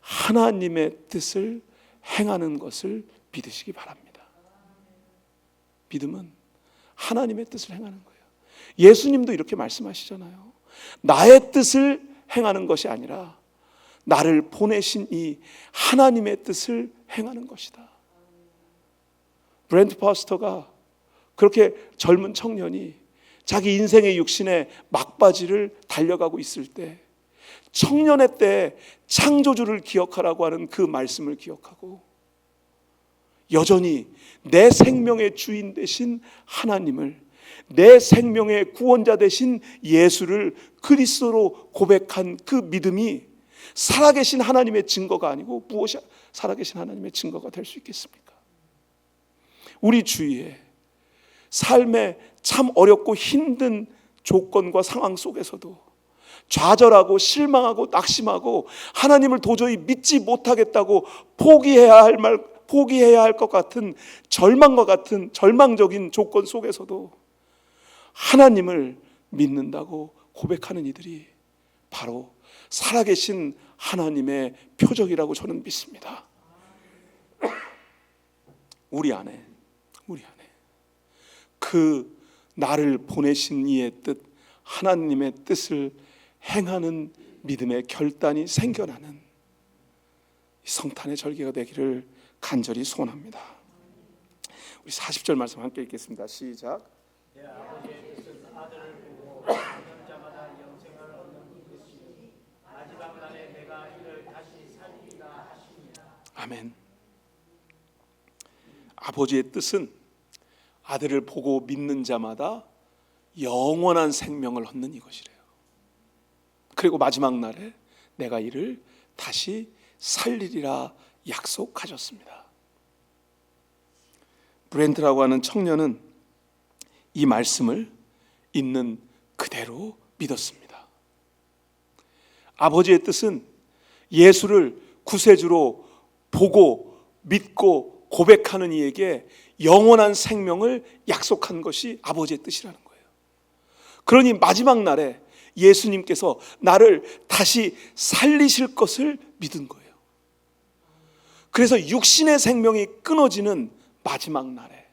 하나님의 뜻을 행하는 것을 믿으시기 바랍니다. 믿음은 하나님의 뜻을 행하는 거예요. 예수님도 이렇게 말씀하시잖아요. 나의 뜻을 행하는 것이 아니라 나를 보내신 이 하나님의 뜻을 행하는 것이다. 브렌트 파스터가 그렇게 젊은 청년이 자기 인생의 육신의 막바지를 달려가고 있을 때 청년의 때 창조주를 기억하라고 하는 그 말씀을 기억하고 여전히 내 생명의 주인 되신 하나님을, 내 생명의 구원자 되신 예수를 그리스도로 고백한 그 믿음이 살아계신 하나님의 증거가 아니고 무엇이 살아계신 하나님의 증거가 될 수 있겠습니까? 우리 주위에 삶의 참 어렵고 힘든 조건과 상황 속에서도 좌절하고 실망하고 낙심하고 하나님을 도저히 믿지 못하겠다고 포기해야 할 것 같은 절망과 같은 절망적인 조건 속에서도 하나님을 믿는다고 고백하는 이들이 바로 살아계신 하나님의 표적이라고 저는 믿습니다. 우리 안에 그 나를 보내신 이의 뜻, 하나님의 뜻을 행하는 믿음의 결단이 생겨나는 성탄의 절기가 되기를 간절히 소원합니다. 우리 40절 말씀 함께 읽겠습니다. 시작. 아멘. 아버지의 뜻은 아들을 보고 믿는 자마다 영원한 생명을 얻는 이것이래요. 그리고 마지막 날에 내가 이를 다시 살리리라 약속하셨습니다. 브렌트라고 하는 청년은 이 말씀을 있는 그대로 믿었습니다. 아버지의 뜻은 예수를 구세주로 보고 믿고 고백하는 이에게 영원한 생명을 약속한 것이 아버지의 뜻이라는 거예요. 그러니 마지막 날에 예수님께서 나를 다시 살리실 것을 믿은 거예요. 그래서 육신의 생명이 끊어지는 마지막 날에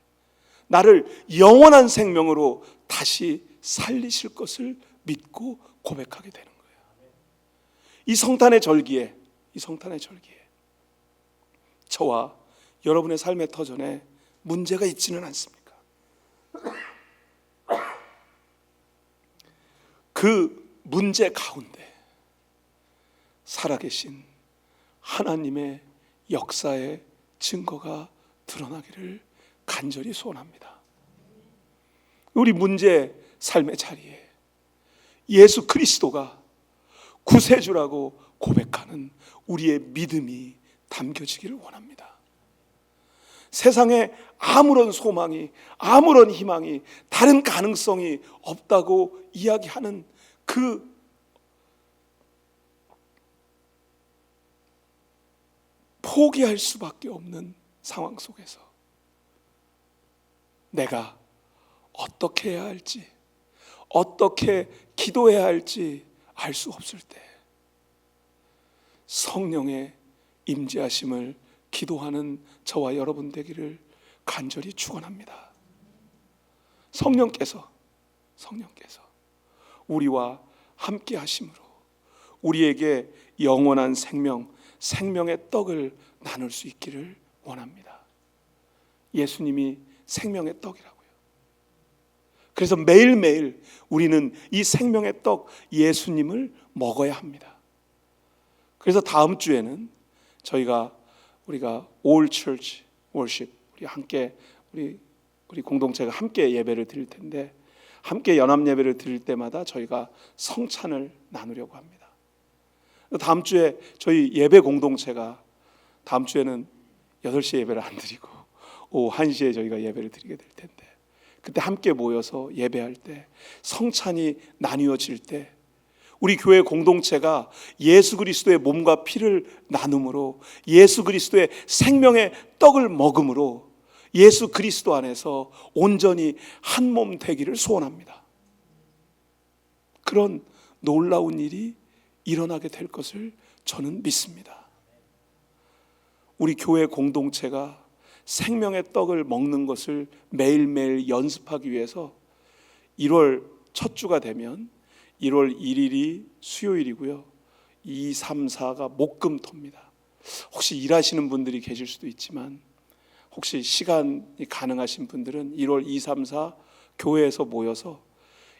나를 영원한 생명으로 다시 살리실 것을 믿고 고백하게 되는 거예요. 이 성탄의 절기에 저와 여러분의 삶의 터전에 문제가 있지는 않습니까? 그 문제 가운데 살아계신 하나님의 역사의 증거가 드러나기를 간절히 소원합니다. 우리 문제 삶의 자리에 예수 그리스도가 구세주라고 고백하는 우리의 믿음이 담겨지기를 원합니다. 세상에 아무런 소망이, 아무런 희망이, 다른 가능성이 없다고 이야기하는 그 포기할 수밖에 없는 상황 속에서 내가 어떻게 해야 할지, 어떻게 기도해야 할지 알 수 없을 때 성령의 임재하심을 기도하는 저와 여러분 되기를 간절히 축원합니다. 성령께서 우리와 함께 하심으로 우리에게 영원한 생명의 떡을 나눌 수 있기를 원합니다. 예수님이 생명의 떡이라고요. 그래서 매일매일 우리는 이 생명의 떡 예수님을 먹어야 합니다. 그래서 다음 주에는 우리가 All Church Worship, 우리 함께 우리 공동체가 함께 예배를 드릴 텐데, 함께 연합 예배를 드릴 때마다 저희가 성찬을 나누려고 합니다. 다음 주에 저희 예배 공동체가 다음 주에는 8시에 예배를 안 드리고 오후 1시에 저희가 예배를 드리게 될 텐데, 그때 함께 모여서 예배할 때, 성찬이 나뉘어질 때 우리 교회 공동체가 예수 그리스도의 몸과 피를 나눔으로, 예수 그리스도의 생명의 떡을 먹음으로 예수 그리스도 안에서 온전히 한 몸 되기를 소원합니다. 그런 놀라운 일이 일어나게 될 것을 저는 믿습니다. 우리 교회 공동체가 생명의 떡을 먹는 것을 매일매일 연습하기 위해서 1월 첫 주가 되면 1월 1일이 수요일이고요, 2, 3, 4가 목금토입니다. 혹시 일하시는 분들이 계실 수도 있지만 혹시 시간이 가능하신 분들은 1월 2, 3, 4 교회에서 모여서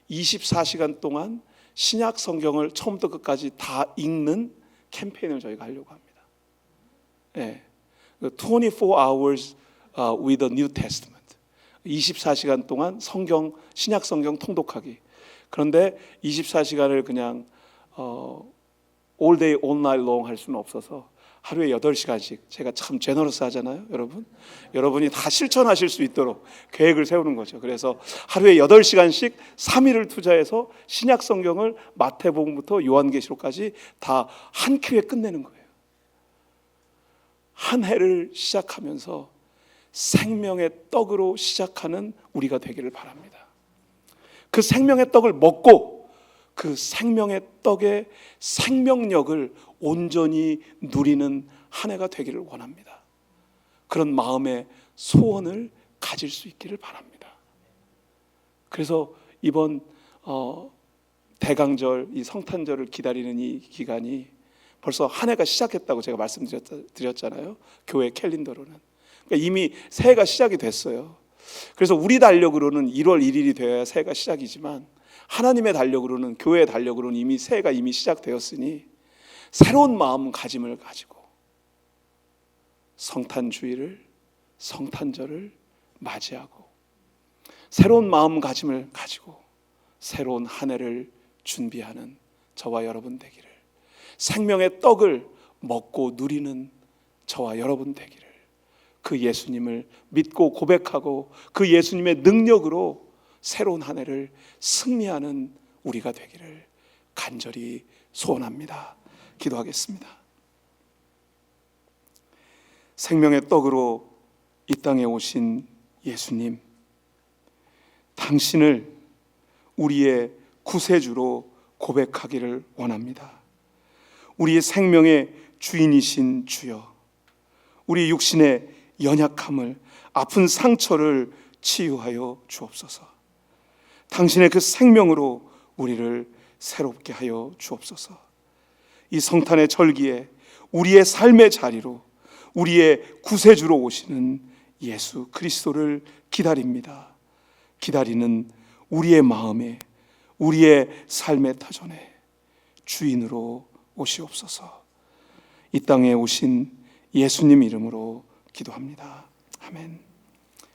24시간 동안 신약 성경을 처음부터 끝까지 다 읽는 캠페인을 저희가 하려고 합니다. 네. 24 hours with the New Testament. 24시간 동안 신약 성경 통독하기. 그런데 24시간을 그냥 all day, all night long 할 수는 없어서 하루에 8시간씩, 제가 참 제너러스 하잖아요, 여러분. 여러분이 다 실천하실 수 있도록 계획을 세우는 거죠. 그래서 하루에 8시간씩 3일을 투자해서 신약 성경을 마태복음부터 요한계시록까지 다 한 큐에 끝내는 거예요. 한 해를 시작하면서 생명의 떡으로 시작하는 우리가 되기를 바랍니다. 그 생명의 떡을 먹고 그 생명의 떡의 생명력을 온전히 누리는 한 해가 되기를 원합니다. 그런 마음의 소원을 가질 수 있기를 바랍니다. 그래서 이번 대강절, 이 성탄절을 기다리는 이 기간이 벌써 한 해가 시작했다고 제가 말씀드렸잖아요. 교회 캘린더로는. 그러니까 이미 새해가 시작이 됐어요. 그래서 우리 달력으로는 1월 1일이 되어야 새해가 시작이지만 하나님의 달력으로는, 교회의 달력으로는 이미 새해가 이미 시작되었으니 새로운 마음가짐을 가지고 성탄절을 맞이하고 새로운 마음가짐을 가지고 새로운 한 해를 준비하는 저와 여러분 되기를, 생명의 떡을 먹고 누리는 저와 여러분 되기를, 그 예수님을 믿고 고백하고 그 예수님의 능력으로 새로운 한 해를 승리하는 우리가 되기를 간절히 소원합니다. 기도하겠습니다. 생명의 떡으로 이 땅에 오신 예수님, 당신을 우리의 구세주로 고백하기를 원합니다. 우리의 생명의 주인이신 주여, 우리 육신의 연약함을, 아픈 상처를 치유하여 주옵소서. 당신의 그 생명으로 우리를 새롭게 하여 주옵소서. 이 성탄의 절기에 우리의 삶의 자리로 우리의 구세주로 오시는 예수 그리스도를 기다립니다. 기다리는 우리의 마음에, 우리의 삶의 터전에 주인으로 오시옵소서. 이 땅에 오신 예수님 이름으로 기도합니다. 아멘.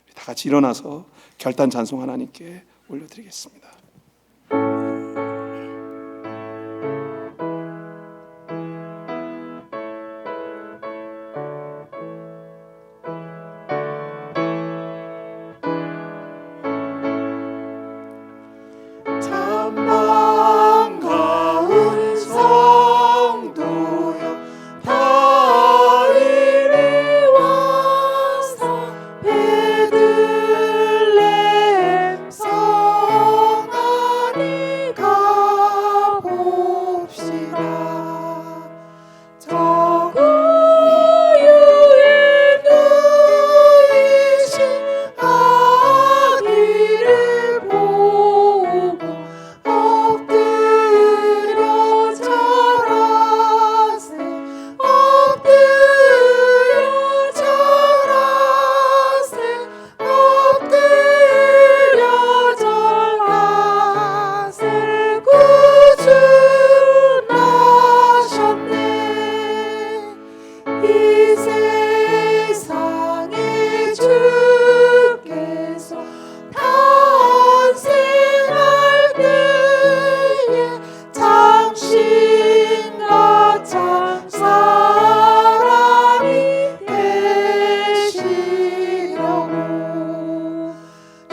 우리 다 같이 일어나서 결단 찬송 하나님께 올려드리겠습니다. 베들레헴 성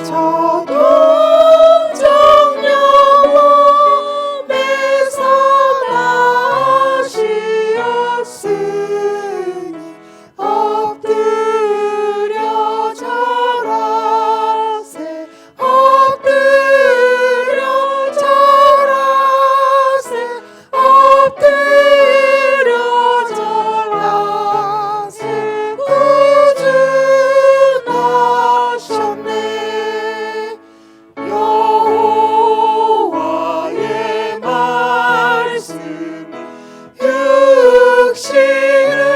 저 동정 영혼에서 나시었으니 엎드려 절하세 엎드려 절하세 엎드려 절하세 구주나셨네 여호와의 말씀이 육신을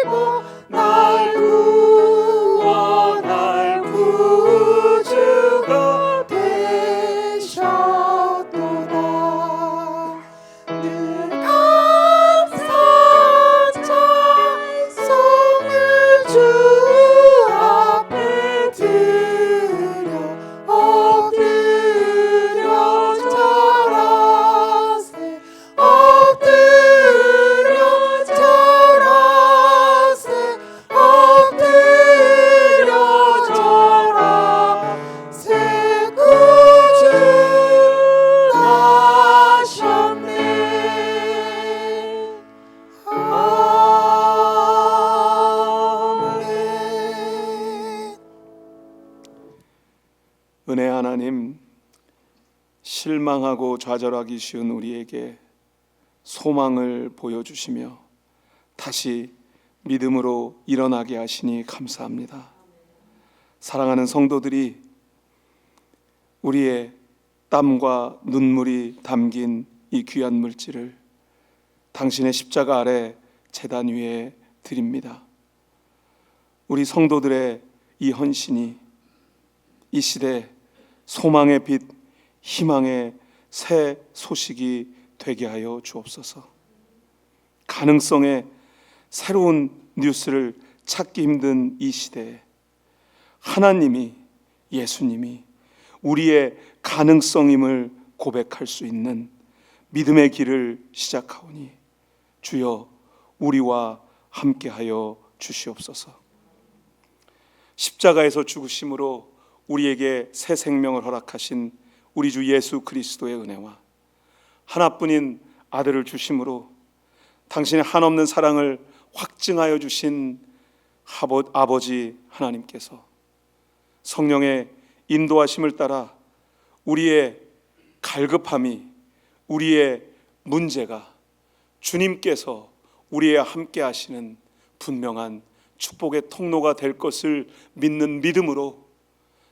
입어 날 구원할 구주가 되셨도다 늘 감사한 찬송을 주 앞에 드려 엎드려 절하세 엎드려 절하세 엎드려 절하세 구주 나셨네 아멘. 은혜 하나님, 실망하고 좌절하기 쉬운 우리에게 소망을 보여주시며 다시 믿음으로 일어나게 하시니 감사합니다. 사랑하는 성도들이 우리의 땀과 눈물이 담긴 이 귀한 물질을 당신의 십자가 아래 제단 위에 드립니다. 우리 성도들의 이 헌신이 이 시대 소망의 빛, 희망의 새 소식이 되게 하여 주옵소서. 가능성의 새로운 뉴스를 찾기 힘든 이 시대에 하나님이, 예수님이 우리의 가능성임을 고백할 수 있는 믿음의 길을 시작하오니 주여 우리와 함께하여 주시옵소서. 십자가에서 죽으심으로 우리에게 새 생명을 허락하신 우리 주 예수 그리스도의 은혜와 하나뿐인 아들을 주심으로 당신의 한없는 사랑을 확증하여 주신 아버지 하나님께서 성령의 인도하심을 따라 우리의 갈급함이, 우리의 문제가 주님께서 우리와 함께 하시는 분명한 축복의 통로가 될 것을 믿는 믿음으로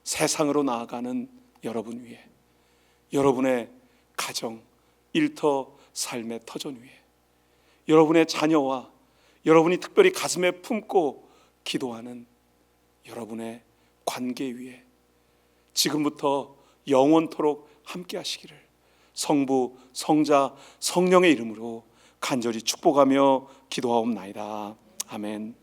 세상으로 나아가는 여러분 위에, 여러분의 가정, 일터, 삶의 터전 위에, 여러분의 자녀와 여러분이 특별히 가슴에 품고 기도하는 여러분의 관계 위에 지금부터 영원토록 함께 하시기를 성부, 성자, 성령의 이름으로 간절히 축복하며 기도하옵나이다. 아멘.